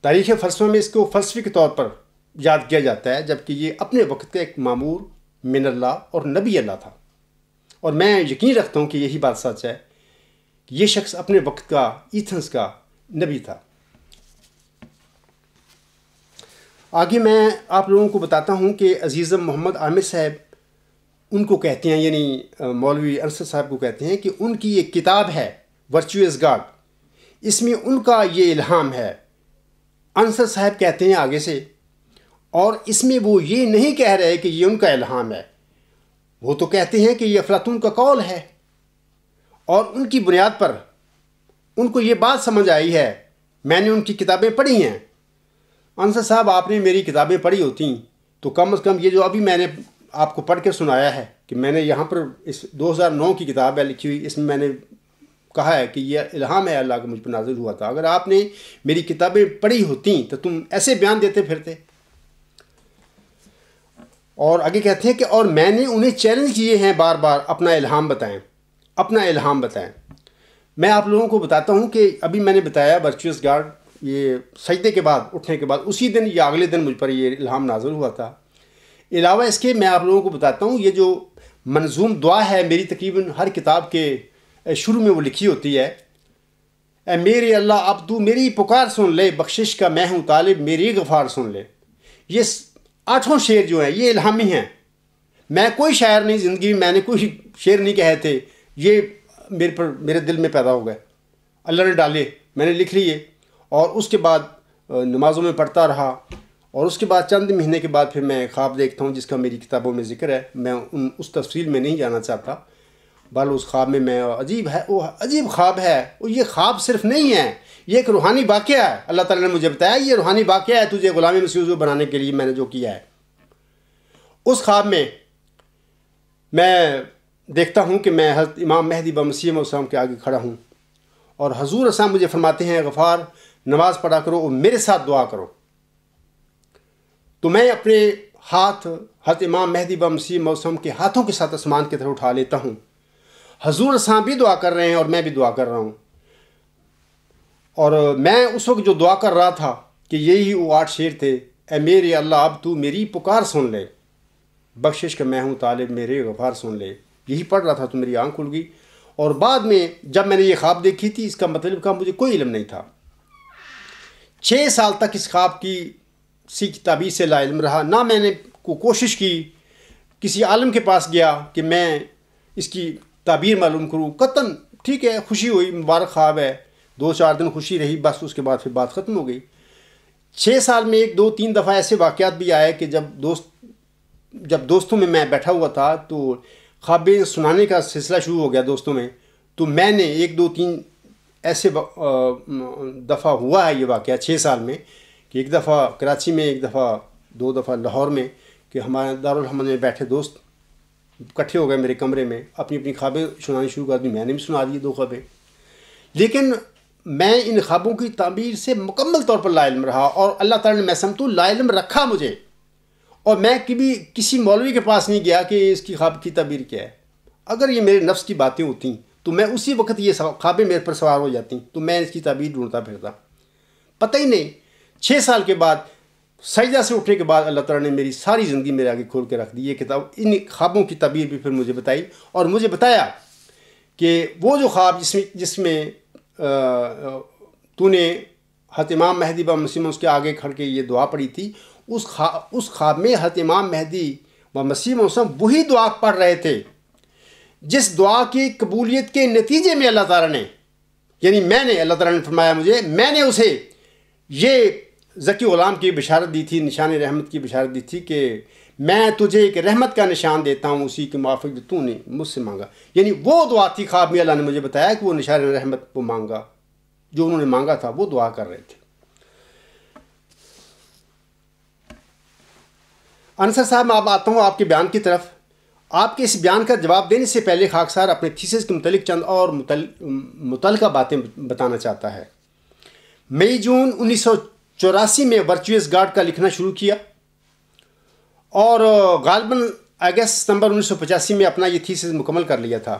تاریخ فلسفہ میں اس کو فلسفی کے طور پر یاد کیا جاتا ہے، جبکہ یہ اپنے وقت کا ایک مامور من اللہ اور نبی اللہ تھا. اور میں یقین رکھتا ہوں کہ یہی بات سچ ہے کہ یہ شخص اپنے وقت کا ایتھنس کا نبی تھا. آگے میں آپ لوگوں کو بتاتا ہوں کہ عزیزم محمد عامر صاحب ان کو کہتے ہیں، یعنی مولوی انصر صاحب کو کہتے ہیں کہ ان کی ایک کتاب ہے ورچوئس گاڈ، اس میں ان کا یہ الہام ہے. انصر صاحب کہتے ہیں آگے سے، اور اس میں وہ یہ نہیں کہہ رہے کہ یہ ان کا الہام ہے، وہ تو کہتے ہیں کہ یہ افلاطون کا قول ہے، اور ان کی بنیاد پر ان کو یہ بات سمجھ آئی ہے. میں نے ان کی کتابیں پڑھی ہیں. انصر صاحب آپ نے میری کتابیں پڑھی ہوتی تو کم از کم یہ جو ابھی میں نے آپ کو پڑھ کے سنایا ہے کہ میں نے یہاں پر اس 2009 کی کتاب ہے لکھی ہوئی، اس میں میں نے کہا ہے کہ یہ الہام ہے اللہ کا مجھ پر نازل ہوا تھا. اگر آپ نے میری کتابیں پڑھی ہوتی تو تم ایسے بیان دیتے پھرتے. اور آگے کہتے ہیں کہ اور میں نے انہیں چیلنج کیے ہیں بار بار اپنا الہام بتائیں، اپنا الہام بتائیں. میں آپ لوگوں کو بتاتا ہوں کہ ابھی میں نے بتایا ورچوئس گاڈ یہ سجدے کے بعد اٹھنے کے بعد اسی دن یا اگلے دن مجھ پر یہ الہام نازل ہوا تھا. علاوہ اس کے میں آپ لوگوں کو بتاتا ہوں یہ جو منظوم دعا ہے میری تقریباً ہر کتاب کے شروع میں وہ لکھی ہوتی ہے، اے میرے اللہ اب تو میری پکار سن لے، بخشش کا میں ہوں طالب میری غفار سن لے. یہ 8 شعر جو ہیں یہ الہامی ہیں. میں کوئی شاعر نہیں، زندگی میں نے کوئی شعر نہیں کہے تھے، یہ میرے دل میں پیدا ہو گئے، اللہ نے ڈالے، میں نے لکھ لیے. اور اس کے بعد نمازوں میں پڑھتا رہا، اور اس کے بعد چند مہینے کے بعد پھر میں خواب دیکھتا ہوں جس کا میری کتابوں میں ذکر ہے. میں اس تفصیل میں نہیں جانا چاہتا. بال اس خواب میں وہ عجیب خواب ہے. یہ خواب صرف نہیں ہے، یہ ایک روحانی واقعہ ہے. اللہ تعالیٰ نے مجھے بتایا یہ روحانی واقعہ ہے تجھے غلام مسیح بنانے کے لیے میں نے جو کیا ہے. اس خواب میں دیکھتا ہوں کہ میں حضرت امام مہدی مسیح علیہ السلام کے آگے کھڑا ہوں، اور حضور اسلام مجھے فرماتے ہیں غفار نماز پڑھا کرو اور میرے ساتھ دعا کرو. تو میں اپنے ہاتھ حضرت امام مہدی مسیح علیہ السلام کے ہاتھوں کے ساتھ آسمان کی طرف اٹھا لیتا ہوں. حضور اسلام بھی دعا کر رہے ہیں اور میں بھی دعا کر رہا ہوں. اور میں اس وقت جو دعا کر رہا تھا کہ یہی وہ 8 شعر تھے، اے میرے اللہ اب تو میری پکار سن لے، بخشش کا میں ہوں طالب میرے غفار سن لے. یہی پڑھ رہا تھا تو میری آنکھ کھل گئی. اور بعد میں جب میں نے یہ خواب دیکھی تھی اس کا مطلب کا مجھے کوئی علم نہیں تھا. 6 سال تک اس خواب کی تعبیر سے لا علم رہا. نہ میں نے کوشش کی کسی عالم کے پاس گیا کہ میں اس کی تعبیر معلوم کروں. قطعاً ٹھیک ہے خوشی ہوئی، مبارک خواب ہے، 2-4 دن خوشی رہی، بس اس کے بعد پھر بات ختم ہو گئی. 6 سال میں 1-2-3 دفعہ ایسے واقعات بھی آئے کہ جب دوستوں میں بیٹھا ہوا تھا تو خوابیں سنانے کا سلسلہ شروع ہو گیا دوستوں میں. تو میں نے 1-2-3 ایسے دفعہ ہوا ہے یہ واقعہ 6 سال میں کہ 1 دفعہ کراچی میں، 1 دفعہ 2 دفعہ لاہور میں، کہ ہمارے دارالحمد میں بیٹھے دوست اکٹھے ہو گئے میرے کمرے میں، اپنی اپنی خوابیں سنانی شروع کر دی. میں نے بھی سنا دی 2 خوابیں. لیکن میں ان خوابوں کی تعبیر سے مکمل طور پر لا علم رہا، اور اللہ تعالیٰ نے میں سمجھتا لا علم رکھا مجھے. اور میں کبھی کسی مولوی کے پاس نہیں گیا کہ اس کی خواب کی تعبیر کیا ہے. اگر یہ میرے نفس کی باتیں ہوتیں تو میں اسی وقت یہ خوابیں میرے پر سوار ہو جاتی تو میں اس کی تعبیر ڈھونڈتا پھرتا. پتہ ہی نہیں 6 سال کے بعد سجدہ سے اٹھنے کے بعد اللہ تعالیٰ نے میری ساری زندگی میرے آگے کھول کے رکھ دی. یہ کتاب ان خوابوں کی تعبیر بھی پھر مجھے بتائی، اور مجھے بتایا کہ وہ جو خواب جس میں تو نے حضرت امام مہدی مسیح اس کے آگے کھڑ کے یہ دعا پڑھی تھی، اس خواب میں حضرت امام مہدی مسیح وسلم وہی دعا پڑھ رہے تھے جس دعا کی قبولیت کے نتیجے میں اللہ تعالیٰ نے، یعنی اللہ تعالیٰ نے فرمایا مجھے، میں نے اسے یہ ذکی غلام کی بشارت دی تھی، نشان رحمت کی بشارت دی تھی کہ میں تجھے ایک رحمت کا نشان دیتا ہوں اسی کے موافق جو تو نے مجھ سے مانگا. یعنی وہ دعا تھی خواب میں اللہ نے مجھے بتایا کہ وہ نشان رحمت کو مانگا، جو انہوں نے مانگا تھا وہ دعا کر رہے تھے. انصر صاحب میں اب آتا ہوں آپ کے بیان کی طرف. آپ کے اس بیان کا جواب دینے سے پہلے خاکسار اپنے تھیسس کے متعلق چند اور متعلقہ باتیں بتانا چاہتا ہے. مئی جون 1984 میں ورچوئس گاڈ کا لکھنا شروع کیا، اور غالباً اگست ستمبر 1985 میں اپنا یہ تھیسس مکمل کر لیا تھا.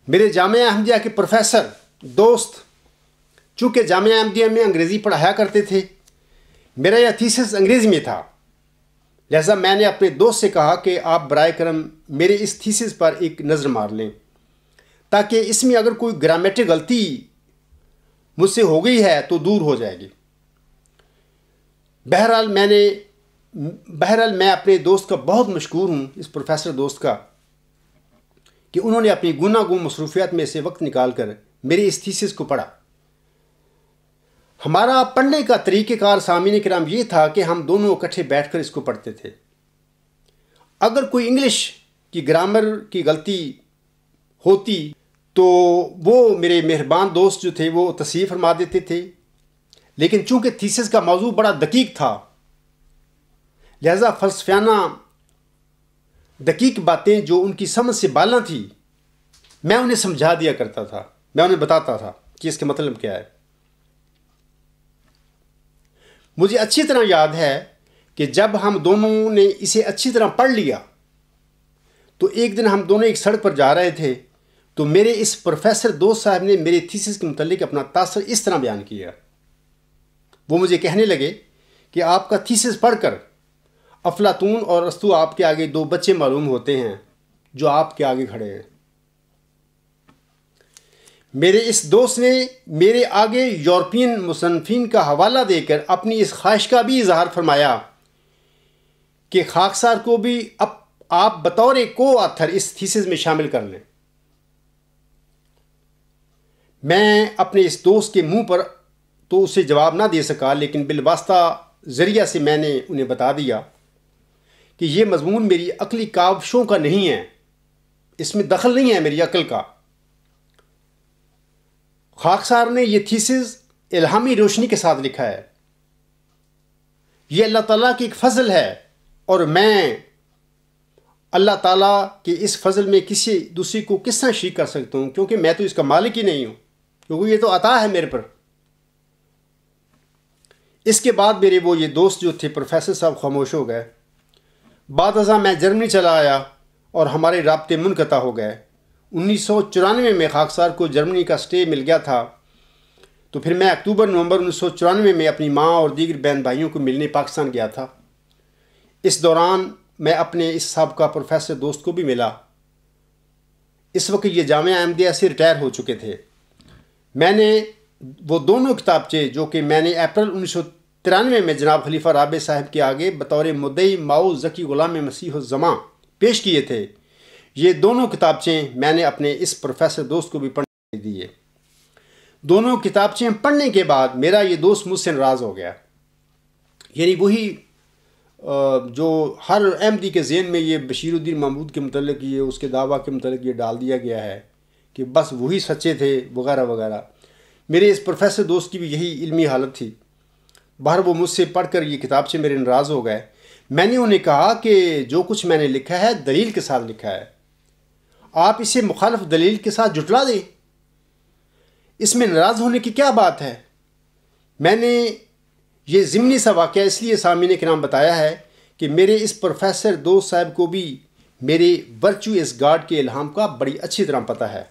میرے جامعہ احمدیہ کے پروفیسر دوست چونکہ جامعہ احمدیہ میں انگریزی پڑھایا کرتے تھے، میرا یہ تھیسس انگریزی میں تھا، لہذا میں نے اپنے دوست سے کہا کہ آپ برائے کرم میرے اس تھیسس پر ایک نظر مار لیں تاکہ اس میں اگر کوئی گرامیٹک غلطی مجھ سے ہو گئی ہے تو دور ہو جائے گی. بہرحال میں اپنے دوست کا بہت مشکور ہوں، اس پروفیسر دوست کا، کہ انہوں نے اپنی گوناگون مصروفیات میں سے وقت نکال کر میرے اس تھیسس کو پڑھا. ہمارا پڑھنے کا طریقہ کار سامعین کرام یہ تھا کہ ہم دونوں اکٹھے بیٹھ کر اس کو پڑھتے تھے. اگر کوئی انگلش کی گرامر کی غلطی ہوتی تو وہ میرے مہربان دوست جو تھے وہ تصحیح فرما دیتے تھے، لیکن چونکہ تھیسس کا موضوع بڑا دقیق تھا لہذا فلسفیانہ دقیق باتیں جو ان کی سمجھ سے بالا تھی میں انہیں سمجھا دیا کرتا تھا، میں انہیں بتاتا تھا کہ اس کا مطلب کیا ہے. مجھے اچھی طرح یاد ہے کہ جب ہم دونوں نے اسے اچھی طرح پڑھ لیا تو ایک دن ہم دونوں ایک سڑک پر جا رہے تھے تو میرے اس پروفیسر دوست صاحب نے میرے تھیسس کے متعلق اپنا تاثر اس طرح بیان کیا. وہ مجھے کہنے لگے کہ آپ کا تھیسس پڑھ کر افلاطون اور ارسطو آپ کے آگے دو بچے معلوم ہوتے ہیں جو آپ کے آگے کھڑے ہیں. میرے اس دوست نے میرے آگے یورپین مصنفین کا حوالہ دے کر اپنی اس خواہش کا بھی اظہار فرمایا کہ خاکسار کو بھی آپ بطور کو آتھر اس تھیسس میں شامل کر لیں. میں اپنے اس دوست کے منہ پر تو اسے جواب نہ دے سکا، لیکن بالواسطہ ذریعہ سے میں نے انہیں بتا دیا کہ یہ مضمون میری عقلی کاوشوں کا نہیں ہے، اس میں دخل نہیں ہے میری عقل کا. خاکسار نے یہ تھیسس الہامی روشنی کے ساتھ لکھا ہے، یہ اللہ تعالیٰ کی ایک فضل ہے، اور میں اللہ تعالیٰ کے اس فضل میں کسی دوسری کو کس طرح شریک کر سکتا ہوں، کیونکہ میں تو اس کا مالک ہی نہیں ہوں، کیونکہ یہ تو عطا ہے میرے پر. اس کے بعد میرے وہ یہ دوست جو تھے پروفیسر صاحب خاموش ہو گئے. بعد ازاں میں جرمنی چلا آیا اور ہمارے رابطے منقطع ہو گئے. 1994 میں خاکسار کو جرمنی کا سٹے مل گیا تھا، تو پھر میں اکتوبر نومبر 1994 میں اپنی ماں اور دیگر بہن بھائیوں کو ملنے پاکستان گیا تھا. اس دوران میں اپنے اس سابقہ پروفیسر دوست کو بھی ملا. اس وقت یہ جامعہ احمدیہ سے ریٹائر ہو چکے تھے. میں نے وہ دونوں کتابچے جو کہ میں نے اپریل 1993 میں جناب خلیفہ رابع صاحب کے آگے بطور مدعی ماؤ ذکی غلام مسیح الزماں پیش کیے تھے، یہ دونوں کتابچیں میں نے اپنے اس پروفیسر دوست کو بھی پڑھنے دیے. دونوں کتابچیں پڑھنے کے بعد میرا یہ دوست مجھ سے ناراض ہو گیا. یعنی وہی جو ہر احمدی کے ذہن میں یہ بشیر الدین محمود کے متعلق یہ اس کے دعویٰ کے متعلق یہ ڈال دیا گیا ہے کہ بس وہی سچے تھے وغیرہ وغیرہ. میرے اس پروفیسر دوست کی بھی یہی علمی حالت تھی. باہر وہ مجھ سے پڑھ کر یہ کتاب سے میرے ناراض ہو گئے. میں نے انہیں کہا کہ جو کچھ میں نے لکھا ہے دلیل کے ساتھ لکھا ہے، آپ اسے مخالف دلیل کے ساتھ جھٹلا دیں، اس میں ناراض ہونے کی کیا بات ہے. میں نے یہ ضمنی سا واقعہ اس لیے سامعین کرام بتایا ہے کہ میرے اس پروفیسر دوست صاحب کو بھی میرے ورچوئس گاڈ کے الہام کا بڑی اچھی طرح پتہ ہے.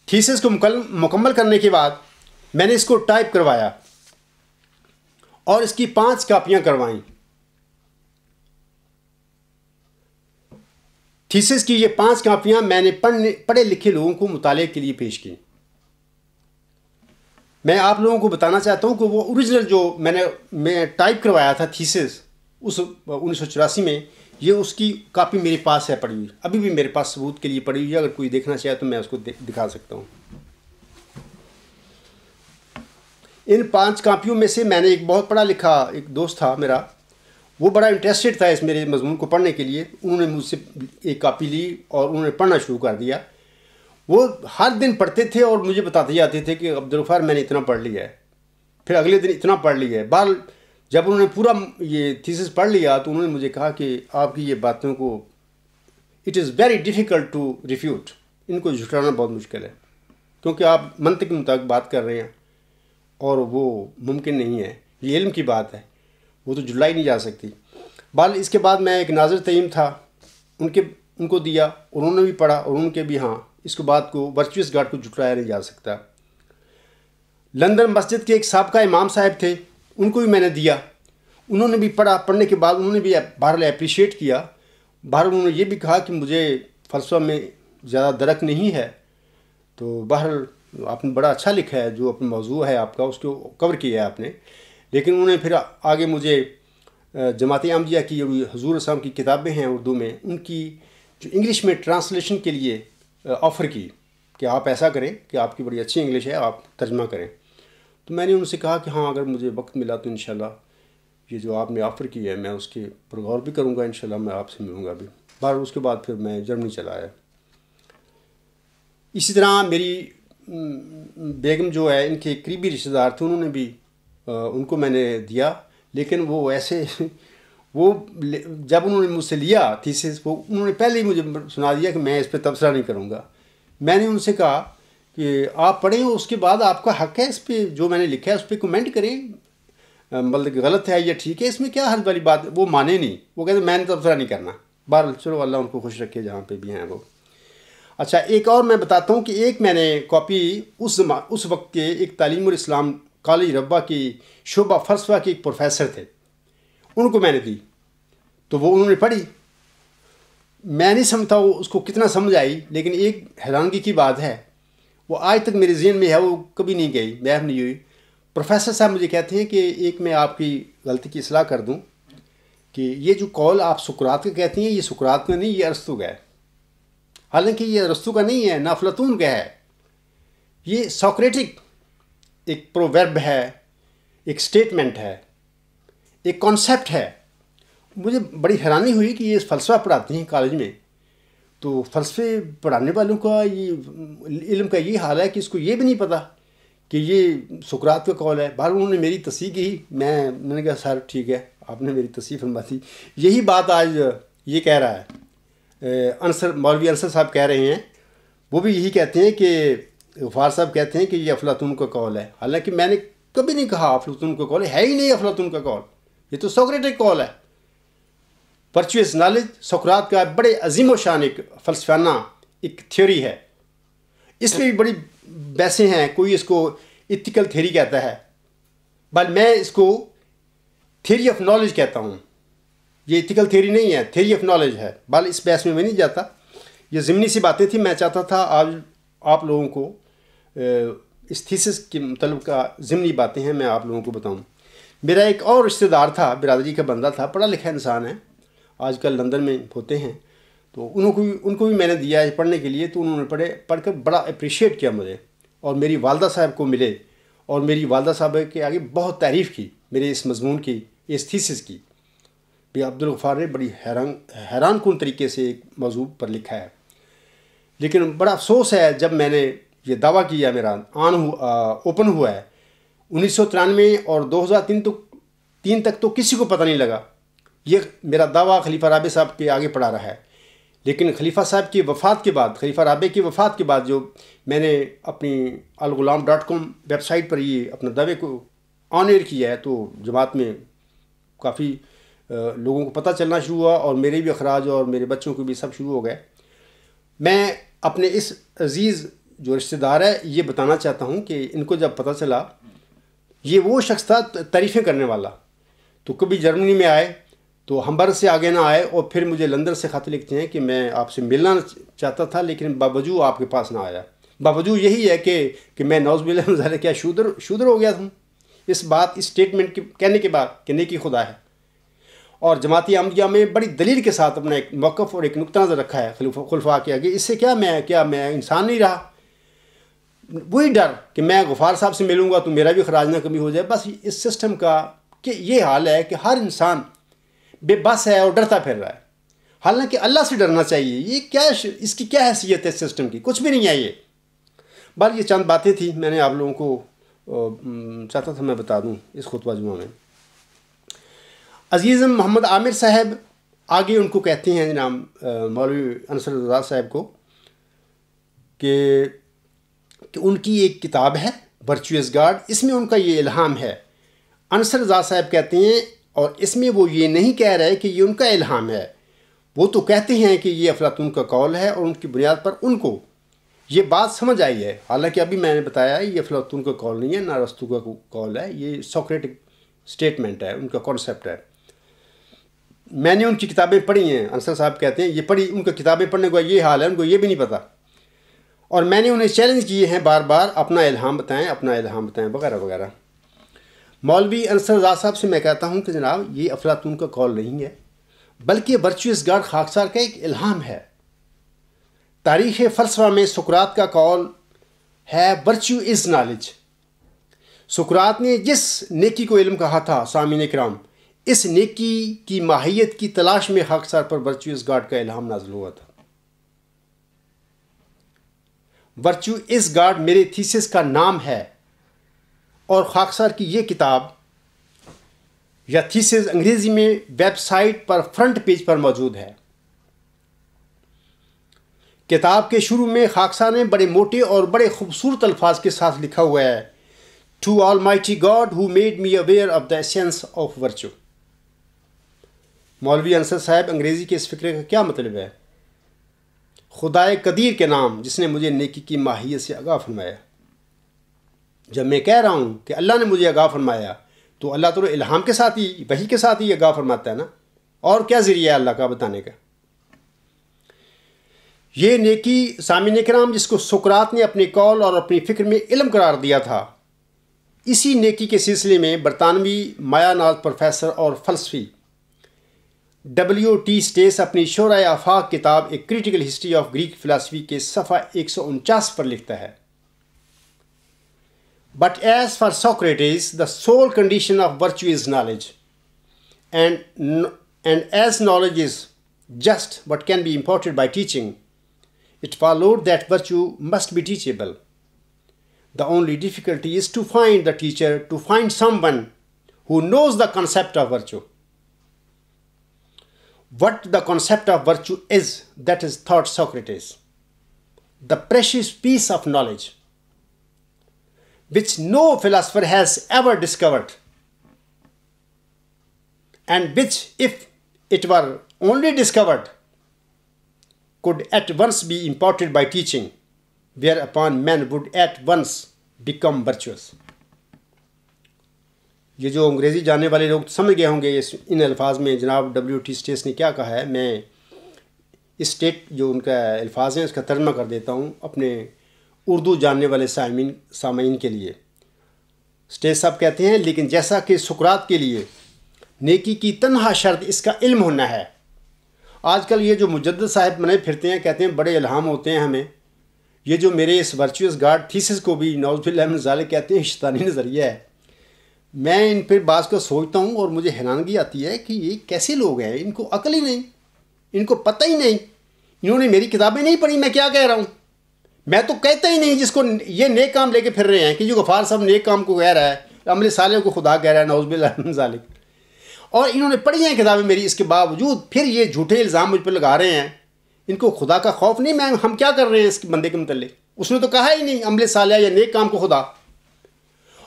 تھیسس کو مکمل کرنے کے بعد میں نے اس کو ٹائپ کروایا اور اس کی 5 کاپیاں کروائیں. تھیسس کی یہ 5 کاپیاں میں نے پڑھے لکھے لوگوں کو مطالعے کے لیے پیش کی. میں آپ لوگوں کو بتانا چاہتا ہوں کہ وہ اوریجنل جو میں ٹائپ کروایا تھا تھیسس اس 1984 میں، یہ اس کی کاپی میرے پاس ہے پڑی ہوئی، ابھی بھی میرے پاس ثبوت کے لیے پڑی ہوئی ہے. اگر کوئی دیکھنا چاہے تو میں اس کو دکھا سکتا ہوں. ان 5 کاپیوں میں سے میں نے ایک بہت پڑھا لکھا ایک دوست تھا میرا، وہ بڑا انٹرسٹڈ تھا اس میرے مضمون کو پڑھنے کے لیے. انہوں نے مجھ سے ایک کاپی لی اور انہوں نے پڑھنا شروع کر دیا. وہ ہر دن پڑھتے تھے اور مجھے بتاتے جاتے تھے کہ عبدالغفار میں نے اتنا پڑھ لیا ہے، پھر اگلے دن اتنا پڑھ لیا ہے. بہرحال جب انہوں نے پورا یہ تھیسس پڑھ لیا تو انہوں نے مجھے کہا کہ آپ کی یہ باتوں کو it is very difficult to refute, ان کو جھٹلانا بہت مشکل ہے کیونکہ آپ منطق کے مطابق بات کر رہے ہیں اور وہ ممکن نہیں ہے، یہ علم کی بات ہے، وہ تو جھٹلائی نہیں جا سکتی۔ بال اس کے بعد میں ایک ناظر تعیم تھا، ان کو دیا، اور انہوں نے بھی پڑھا، اور ان کے بھی ہاں اس کو بات کو ورچوئس گاڈ کو جھٹلایا نہیں جا سکتا۔ لندن مسجد کے ایک سابقہ امام صاحب تھے، ان کو بھی میں نے دیا، انہوں نے بھی پڑھا، پڑھنے کے بعد انہوں نے بھی بہرحال اپریشیٹ کیا، بہرحال انہوں نے یہ بھی کہا کہ مجھے فلسفہ میں زیادہ درک نہیں ہے، تو بہرحال آپ نے بڑا اچھا لکھا ہے، جو اپنا موضوع ہے آپ کا اس کو کور کیا ہے آپ نے۔ لیکن انہوں نے پھر آگے مجھے جماعت احمدیہ کی جو حضور اسلام کی کتابیں ہیں اردو میں، ان کی جو انگلش میں ٹرانسلیشن کے لیے آفر کی کہ آپ ایسا کریں کہ آپ کی بڑی اچھی انگلش ہے، آپ ترجمہ کریں۔ تو میں نے ان سے کہا کہ ہاں اگر مجھے وقت ملا تو انشاءاللہ یہ جو آپ نے آفر کی ہے میں اس کے پر غور بھی کروں گا، انشاءاللہ میں آپ سے ملوں گا بھی۔ بہرحال اس کے بعد پھر میں جرمنی چلا آیا۔ اسی طرح میری بیگم جو ہے، ان کے قریبی رشتہ دار تھے، انہوں نے بھی ان کو میں نے دیا، لیکن وہ ایسے وہ جب انہوں نے مجھ سے لیا تھیسس، وہ انہوں نے پہلے ہی مجھے سنا دیا کہ میں اس پہ تبصرہ نہیں کروں گا۔ میں نے ان سے کہا کہ آپ پڑھیں، اس کے بعد آپ کا حق ہے اس پہ جو میں نے لکھا ہے اس پہ کمنٹ کریں، مطلب کہ غلط ہے یا ٹھیک ہے، اس میں کیا حرج والی بات۔ وہ مانے نہیں، وہ کہتے میں نے تبصرہ نہیں کرنا۔ بہرحال چلو اللہ ان کو خوش رکھے جہاں پہ بھی ہیں وہ۔ اچھا، ایک اور میں بتاتا ہوں کہ ایک میں نے کاپی اس وقت کے ایک تعلیم الاسلام کالج ربا کی شعبہ فلسفہ کے ایک پروفیسر تھے، ان کو میں نے دی، تو وہ انہوں نے پڑھی۔ میں نہیں سمجھتا وہ اس کو کتنا سمجھ آئی، لیکن ایک حیرانگی کی بات ہے، وہ آج تک میرے ذہن میں ہے، وہ کبھی نہیں گئی، محو نہیں ہوئی۔ پروفیسر صاحب مجھے کہتے ہیں کہ ایک میں آپ کی غلطی کی اصلاح کر دوں کہ یہ جو قول آپ سقراط کا کہتی ہیں، یہ سقراط کا نہیں، یہ ارسطو کا ہے۔ حالانکہ یہ ارسطو کا نہیں ہے، نہ افلاطون کا ہے، یہ سوکریٹک ایک پروورب ہے، ایک سٹیٹمنٹ ہے، ایک کانسیپٹ ہے۔ مجھے بڑی حیرانی ہوئی کہ یہ فلسفہ پڑھاتے ہیں کالج میں، تو فلسفے پڑھانے والوں کا یہ علم کا یہ حال ہے کہ اس کو یہ بھی نہیں پتہ کہ یہ سقراط کا قول ہے۔ بہرحال انہوں نے میری تصحیح کی، میں نے کہا سر ٹھیک ہے، آپ نے میری تصحیح فرما دی۔ یہی بات آج یہ کہہ رہا ہے مولوی انصر صاحب کہہ رہے ہیں، وہ بھی یہی کہتے ہیں کہ غفار صاحب کہتے ہیں کہ یہ افلاطون کا قول ہے، حالانکہ میں نے کبھی نہیں کہا افلاطون کا قول ہے ہی نہیں افلاطون کا قول، یہ تو سوکریٹک قول ہے۔ ورچوئس نالج سقراط کا بڑے عظیم و شان ایک فلسفانہ ایک تھیوری ہے، اس میں بھی بڑی بحثیں ہیں، کوئی اس کو ایتھیکل تھیوری کہتا ہے، بل میں اس کو تھیوری آف نالج کہتا ہوں۔ یہ ایتھیکل تھیوری نہیں ہے، تھیوری آف نالج ہے، بل اس بحث میں نہیں جاتا، یہ ضمنی سی باتیں تھیں۔ میں چاہتا تھا آج آپ لوگوں کو اس تھیسس کے متعلق کا ضمنی باتیں ہیں میں آپ لوگوں کو بتاؤں۔ میرا ایک اور رشتہ دار تھا، برادری کا بندہ تھا، پڑھا لکھا انسان ہے، آج کل لندن میں ہوتے ہیں، تو ان کو بھی میں نے دیا ہے پڑھنے کے لیے، تو انہوں نے پڑھ کر بڑا اپریشیٹ کیا مجھے، اور میری والدہ صاحب کو ملے، اور میری والدہ صاحب کے آگے بہت تعریف کی میرے اس مضمون کی، اس تھیسس کی۔ بھی عبدالغفار نے بڑی حیران کن طریقے سے ایک موضوع پر لکھا ہے، لیکن بڑا افسوس ہے جب میں نے یہ دعویٰ کیا، میرا اوپن ہوا ہے 1993 اور 2003 تک تو کسی کو پتہ نہیں لگا، یہ میرا دعویٰ خلیفہ رابع صاحب کے آگے پڑھا رہا ہے، لیکن خلیفہ صاحب کی وفات کے بعد، خلیفہ رابع کی وفات کے بعد جو میں نے اپنی الغلام.com ویب سائٹ پر یہ اپنا دعوے کو آن ایئر کیا ہے، تو جماعت میں کافی لوگوں کو پتہ چلنا شروع ہوا، اور میرے بھی اخراج اور میرے بچوں کو بھی سب شروع ہو گئے۔ میں اپنے اس عزیز جو رشتہ دار ہے یہ بتانا چاہتا ہوں کہ ان کو جب پتہ چلا، یہ وہ شخص تھا تعریفیں کرنے والا، تو کبھی جرمنی میں آئے تو ہمبر سے آگے نہ آئے، اور پھر مجھے لندن سے خط لکھتے ہیں کہ میں آپ سے ملنا چاہتا تھا لیکن باوجود آپ کے پاس نہ آیا۔ باوجود یہی ہے کہ میں نعوذ باللہ من ذالک کیا شودر ہو گیا تھا اس اسٹیٹمنٹ کہنے کے بعد کہ نیکی خدا ہے۔ اور جماعت احمدیہ میں بڑی دلیل کے ساتھ اپنا ایک موقف اور ایک نقطہ نظر رکھا ہے خلفاء کے آگے، اس سے کیا میں انسان نہیں رہا، وہی ڈر کہ میں غفار صاحب سے ملوں گا تو میرا بھی خراج نہ کمی ہو جائے، بس اس سسٹم کا کہ یہ حال ہے کہ ہر انسان بے بس ہے اور ڈرتا پھر رہا ہے، حالانکہ اللہ سے ڈرنا چاہیے۔ یہ کیا، اس کی کیا حیثیت ہے اس سسٹم کی؟ کچھ بھی نہیں ہے یہ۔ بس یہ چند باتیں تھیں، میں نے آپ لوگوں کو چاہتا تھا میں بتا دوں اس خطبہ جمعہ میں۔ عزیزم محمد عامر صاحب آگے ان کو کہتے ہیں جناب مولوی انصر رضا صاحب کو کہ ان کی ایک کتاب ہے ورچوئس گارڈ، اس میں ان کا یہ الہام ہے۔ انصر رضا صاحب کہتے ہیں، اور اس میں وہ یہ نہیں کہہ رہے کہ یہ ان کا الہام ہے، وہ تو کہتے ہیں کہ یہ افلاطون کا قول ہے اور ان کی بنیاد پر ان کو یہ بات سمجھ آئی ہے۔ حالانکہ ابھی میں نے بتایا یہ افلاطون کا قول نہیں ہے، نہ ارسطو کا قول ہے، یہ سوکریٹک سٹیٹمنٹ ہے، ان کا کانسیپٹ ہے۔ میں نے ان کی کتابیں پڑھی ہیں، انصر صاحب کہتے ہیں یہ پڑھی، ان کی کتابیں پڑھنے کا یہ حال ہے، ان کو یہ بھی نہیں پتہ، اور میں نے انہیں چیلنج کیے ہیں بار بار، اپنا الہام بتائیں، اپنا الہام بتائیں، وغیرہ وغیرہ۔ مولوی انصر رضا صاحب سے میں کہتا ہوں کہ جناب یہ افلاطون کا قول نہیں ہے، بلکہ ورچوئس گارڈ خاکسار کا ایک الہام ہے۔ تاریخ فلسفہ میں سقراط کا قول ہے ورچو از نالج۔ سقراط نے جس نیکی کو علم کہا تھا، سامعین کرام، اس نیکی کی ماہیت کی تلاش میں خاکسار پر ورچوئس گارڈ کا الہام نازل ہوا تھا۔ ورچو از گارڈ میرے تھیسس کا نام ہے، اور خاکسار کی یہ کتاب یا تھیسس انگریزی میں ویب سائٹ پر فرنٹ پیج پر موجود ہے۔ کتاب کے شروع میں خاکسار نے بڑے موٹے اور بڑے خوبصورت الفاظ کے ساتھ لکھا ہوا ہے، to Almighty God who made me aware of the essence of virtue۔ مولوی انصر صاحب انگریزی کے اس فقرے کا کیا مطلب ہے؟ خدائے قدیر کے نام جس نے مجھے نیکی کی ماہیت سے آگاہ فرمایا۔ جب میں کہہ رہا ہوں کہ اللہ نے مجھے آگاہ فرمایا، تو اللہ تعالیٰ الہام کے ساتھ ہی، وحی کے ساتھ ہی آگاہ فرماتا ہے نا، اور کیا ذریعہ ہے اللہ کا بتانے کا؟ یہ نیکی سامعین کرام جس کو سقراط نے اپنے قول اور اپنی فکر میں علم قرار دیا تھا، اسی نیکی کے سلسلے میں برطانوی مایا ناز پروفیسر اور فلسفی W.T. اسٹیس اپنی شورۂ آفاق کتاب ایک critical history of Greek philosophy کے صفحہ 149 پر لکھتا ہے، But as for Socrates, the sole condition of virtue is knowledge, and as knowledge is just what can be imparted by teaching, it followed that virtue must be teachable. The only difficulty is to find the teacher, to find someone who knows the concept of virtue. What the concept of virtue is, that is, thought Socrates, the precious piece of knowledge, which no philosopher has ever discovered, and which, if it were only discovered, could at once be imparted by teaching, whereupon men would at once become virtuous۔ یہ جو انگریزی جاننے والے لوگ سمجھ گئے ہوں گے ان الفاظ میں جناب W.T. اسٹیس نے کیا کہا ہے۔ میں اس جو ان کا الفاظ ہیں اس کا ترجمہ کر دیتا ہوں اپنے اردو جاننے والے سامعین کے لیے۔ اسٹیس صاحب کہتے ہیں، لیکن جیسا کہ سقراط کے لیے نیکی کی تنہا شرط اس کا علم ہونا ہے۔ آج کل یہ جو مجدد صاحب بنے پھرتے ہیں، کہتے ہیں بڑے الہام ہوتے ہیں ہمیں، یہ جو میرے اس ورچوئس گارڈ تھیسس کو بھی نعوذ باللہ من ذالک کہتے ہیں شیطانی نظریہ ہے۔ میں ان پہ بعض کو سوچتا ہوں اور مجھے حیرانگی آتی ہے کہ یہ کیسے لوگ ہیں، ان کو عقل ہی نہیں، ان کو پتہ ہی نہیں، انہوں نے میری کتابیں نہیں پڑھی، میں کیا کہہ رہا ہوں؟ میں تو کہتا ہی نہیں جس کو یہ نیک کام لے کے پھر رہے ہیں کہ جو غفار صاحب نیک کام کو کہہ رہا ہے، عمل صالح کو خدا کہہ رہا ہے، نعوذ باللہ من ذالک، اور انہوں نے پڑھی ہیں کتابیں میری، اس کے باوجود پھر یہ جھوٹے الزام مجھ پہ لگا رہے ہیں۔ ان کو خدا کا خوف نہیں، ہم کیا کر رہے ہیں اس بندے کے متعلق؟ اس نے تو کہا ہی نہیں عمل صالح یا نیک کام کو خدا،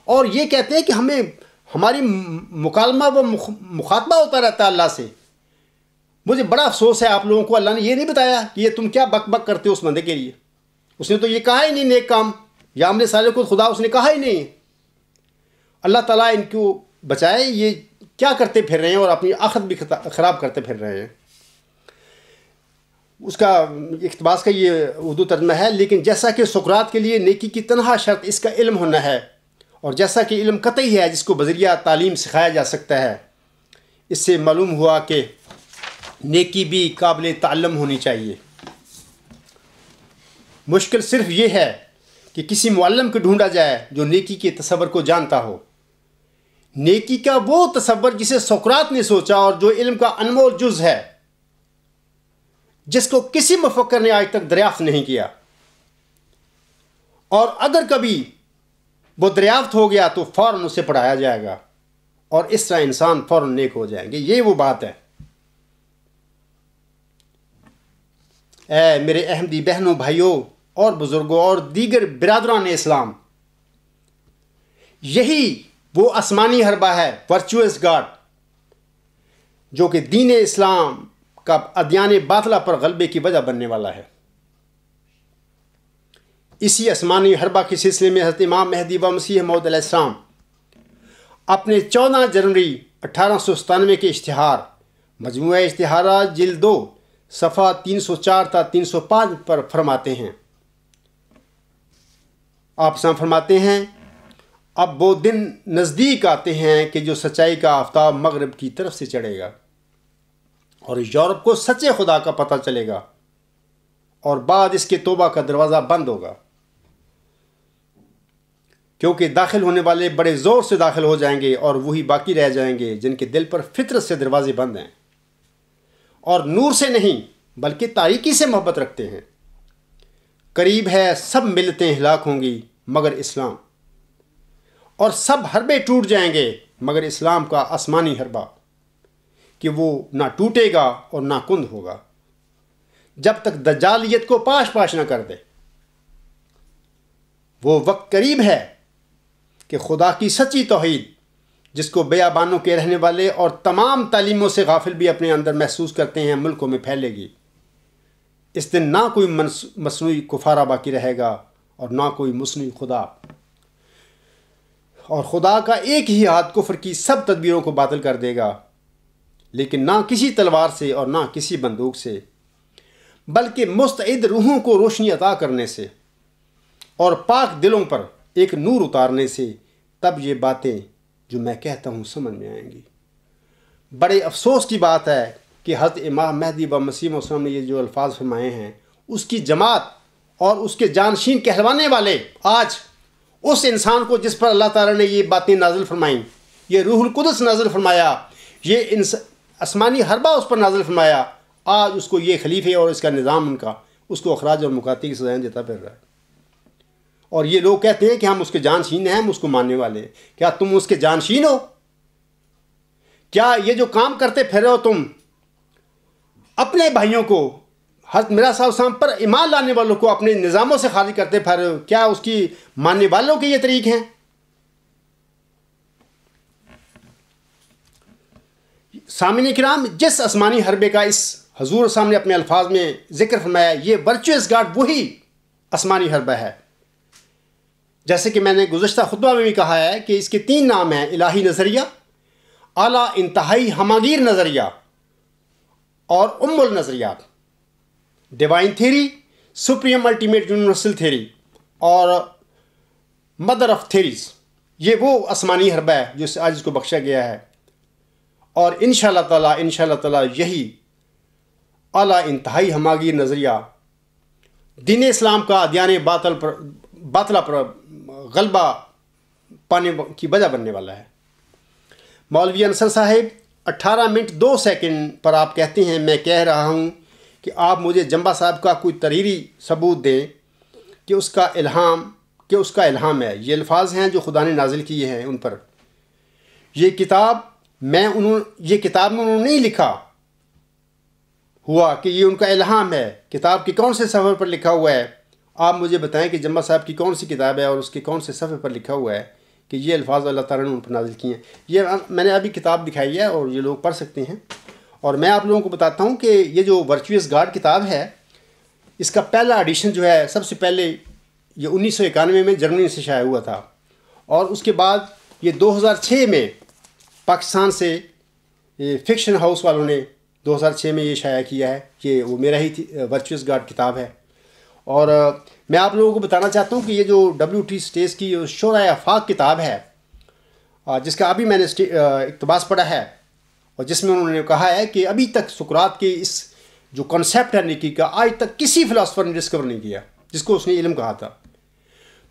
اور یہ کہتے ہیں کہ ہمیں ہماری مکالمہ و مخاطبہ ہوتا رہتا ہے اللہ سے۔ مجھے بڑا افسوس ہے آپ لوگوں کو اللہ نے یہ نہیں بتایا کہ یہ تم کیا بک بک کرتے ہو اس بندے کے لیے۔ اس نے تو یہ کہا ہی نہیں نیک کام یا عمل صالح کو خدا، اس نے کہا ہی نہیں۔ اللہ تعالیٰ ان کو بچائے، یہ کیا کرتے پھر رہے ہیں اور اپنی آخرت بھی خراب کرتے پھر رہے ہیں۔ اس کا اقتباس کا یہ اردو ترجمہ ہے، لیکن جیسا کہ سقراط کے لیے نیکی کی تنہا شرط اس کا علم ہونا ہے، اور جیسا کہ علم قطعی ہے جس کو بذریعہ تعلیم سکھایا جا سکتا ہے، اس سے معلوم ہوا کہ نیکی بھی قابل تعلم ہونی چاہیے۔ مشکل صرف یہ ہے کہ کسی معلم کو ڈھونڈا جائے جو نیکی کے تصور کو جانتا ہو، نیکی کا وہ تصور جسے سقراط نے سوچا اور جو علم کا انمول جز ہے، جس کو کسی مفکر نے آج تک دریافت نہیں کیا، اور اگر کبھی وہ دریافت ہو گیا تو فوراً اسے پڑھایا جائے گا، اور اس طرح انسان فوراً نیک ہو جائیں گے۔ یہ وہ بات ہے۔ اے میرے احمدی بہنوں، بھائیوں اور بزرگوں اور دیگر برادران اسلام، یہی وہ آسمانی حربہ ہے، ورچوئس گاڈ، جو کہ دین اسلام کا ادیان باطلہ پر غلبے کی وجہ بننے والا ہے۔ اسی آسمانی حربہ کے سلسلے میں حضرت امام مہدی و مسیح موعود علیہ السلام اپنے 14 جنوری 1897 کے اشتہار مجموعہ اشتہارات جلد 2 صفحہ 304 تا 305 پر فرماتے ہیں، آپ سام فرماتے ہیں، اب وہ دن نزدیک آتے ہیں کہ جو سچائی کا آفتاب مغرب کی طرف سے چڑھے گا اور یورپ کو سچے خدا کا پتہ چلے گا، اور بعد اس کے توبہ کا دروازہ بند ہوگا، کیونکہ داخل ہونے والے بڑے زور سے داخل ہو جائیں گے اور وہی باقی رہ جائیں گے جن کے دل پر فطرت سے دروازے بند ہیں اور نور سے نہیں بلکہ تاریکی سے محبت رکھتے ہیں۔ قریب ہے سب ملتیں ہلاک ہوں گی مگر اسلام، اور سب حربے ٹوٹ جائیں گے مگر اسلام کا آسمانی حربہ، کہ وہ نہ ٹوٹے گا اور نہ کند ہوگا جب تک دجالیت کو پاش پاش نہ کر دے۔ وہ وقت قریب ہے کہ خدا کی سچی توحید، جس کو بیابانوں کے رہنے والے اور تمام تعلیموں سے غافل بھی اپنے اندر محسوس کرتے ہیں، ملکوں میں پھیلے گی۔ اس دن نہ کوئی مصنوعی کفارہ باقی رہے گا اور نہ کوئی مصنوعی خدا، اور خدا کا ایک ہی ہاتھ کفر کی سب تدبیروں کو باطل کر دے گا، لیکن نہ کسی تلوار سے اور نہ کسی بندوق سے، بلکہ مستعد روحوں کو روشنی عطا کرنے سے اور پاک دلوں پر ایک نور اتارنے سے، تب یہ باتیں جو میں کہتا ہوں سمجھ میں آئیں گی۔ بڑے افسوس کی بات ہے کہ حضرت امام مہدی و مسیح موعود نے یہ جو الفاظ فرمائے ہیں، اس کی جماعت اور اس کے جانشین کہلوانے والے آج اس انسان کو جس پر اللہ تعالیٰ نے یہ باتیں نازل فرمائیں، یہ روح القدس نازل فرمایا، یہ آسمانی حربہ اس پر نازل فرمایا، آج اس کو یہ خلیفے اور اس کا نظام ان کا اس کو اخراج اور مکاتی کی سزائیں دیتا پھر رہا ہے، اور یہ لوگ کہتے ہیں کہ ہم اس کے جانشین ہیں، ہم اس کو ماننے والے ہیں۔ کیا تم اس کے جانشین ہو؟ کیا یہ جو کام کرتے پھر رہے ہو تم اپنے بھائیوں کو، حضرت مرزا صاحب صاحب پر ایمان لانے والوں کو اپنے نظاموں سے خارج کرتے پھر رہے ہو؟ کیا اس کی ماننے والوں کے یہ طریق ہیں؟ سامعین کرام، جس آسمانی حربے کا اس حضور صاحب نے اپنے الفاظ میں ذکر فرمایا، یہ ورچوئس گاڈ وہی آسمانی حربہ ہے۔ جیسے کہ میں نے گزشتہ خطبہ میں بھی کہا ہے کہ اس کے 3 نام ہیں: الہی نظریہ، اعلیٰ انتہائی ہماگیر نظریہ اور النظریات، divine theory, supreme ultimate universal theory اور مدر آف تھیریز۔ یہ وہ آسمانی حربہ ہے جو آج اس کو بخشا گیا ہے، اور انشاءاللہ تعالی یہی اعلیٰ انتہائی ہماگیر نظریہ دین اسلام کا ادیان باطلہ پر غلبہ پانے کی وجہ بننے والا ہے۔ مولوی انصر صاحب 18 منٹ 2 سیکنڈ پر آپ کہتے ہیں، میں کہہ رہا ہوں کہ آپ مجھے جنبہ صاحب کا کوئی تحریری ثبوت دیں کہ اس کا الہام ہے۔ یہ الفاظ ہیں جو خدا نے نازل کیے ہیں ان پر۔ یہ کتاب میں انہوں نے نہیں لکھا ہوا کہ یہ ان کا الہام ہے۔ کتاب کے کون سے صفحے پر لکھا ہوا ہے؟ آپ مجھے بتائیں کہ جنبہ صاحب کی کون سی کتاب ہے اور اس کے کون سے صفحے پر لکھا ہوا ہے کہ یہ الفاظ اللہ تعالیٰ نے ان پر نازل کیے ہیں۔ یہ میں نے ابھی کتاب دکھائی ہے اور یہ لوگ پڑھ سکتے ہیں، اور میں آپ لوگوں کو بتاتا ہوں کہ یہ جو ورچوئس گاڈ کتاب ہے، اس کا پہلا ایڈیشن جو ہے سب سے پہلے یہ 1991 میں جرمنی سے شائع ہوا تھا، اور اس کے بعد یہ 2006 میں پاکستان سے فکشن ہاؤس والوں نے 2006 میں یہ شائع کیا ہے۔ یہ وہ میرا ہی ورچوئس گاڈ کتاب ہے، اور میں آپ لوگوں کو بتانا چاہتا ہوں کہ یہ جو WT اسٹیس کی شورائے آفاق کتاب ہے، جس کا ابھی میں نے اقتباس پڑھا ہے، اور جس میں انہوں نے کہا ہے کہ ابھی تک سقراط کے اس جو کنسیپٹ ہے نیکی کا آج تک کسی فلاسفر نے ڈسکور نہیں کیا جس کو اس نے علم کہا تھا۔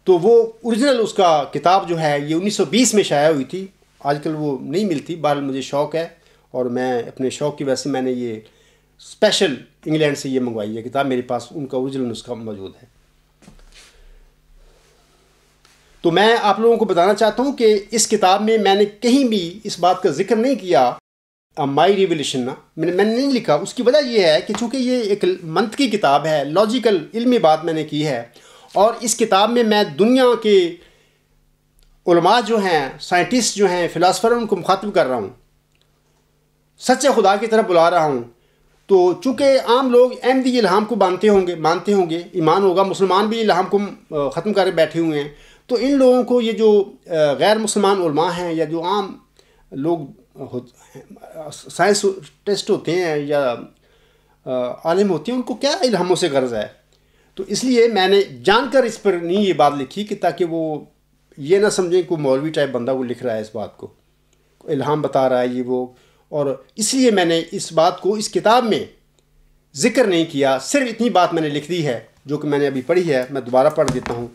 تو وہ اوریجنل اس کا کتاب جو ہے یہ 1920 میں شائع ہوئی تھی، آج کل وہ نہیں ملتی۔ بہرحال مجھے شوق ہے اور میں اپنے شوق کی وجہ سے میں نے یہ اسپیشل انگلینڈ سے یہ منگوائی ہے کتاب، میرے پاس ان کا اوریجنل نسخہ موجود ہے۔ تو میں آپ لوگوں کو بتانا چاہتا ہوں کہ اس کتاب میں میں نے کہیں بھی اس بات کا ذکر نہیں کیا مائی ریولیشن، میں نے نہیں لکھا۔ اس کی وجہ یہ ہے کہ چونکہ یہ ایک منطقی کتاب ہے، لاجیکل علمی بات میں نے کی ہے، اور اس کتاب میں دنیا کے علماء جو ہیں، سائنٹسٹ جو ہیں، فلاسفر، ان کو مخاطب کر رہا ہوں، سچے خدا کی طرف بلا رہا ہوں. تو چونکہ عام لوگ احمدی الہام کو مانتے ہوں گے، ایمان ہوگا، مسلمان بھی الہام کو ختم کر بیٹھے ہوئے ہیں، تو ان لوگوں کو یہ جو غیر مسلمان علماء ہیں یا جو عام لوگ سائنس ٹیسٹ ہوتے ہیں یا عالم ہوتے ہیں، ان کو کیا الہاموں سے غرض ہے. تو اس لیے میں نے جان کر اس پر نہیں یہ بات لکھی کہ تاکہ وہ یہ نہ سمجھیں کہ مولوی ٹائپ بندہ وہ لکھ رہا ہے اس بات کو، الہام بتا رہا ہے یہ وہ. اور اس لیے میں نے اس بات کو اس کتاب میں ذکر نہیں کیا. صرف اتنی بات میں نے لکھ دی ہے جو کہ میں نے ابھی پڑھی ہے، میں دوبارہ پڑھ دیتا ہوں.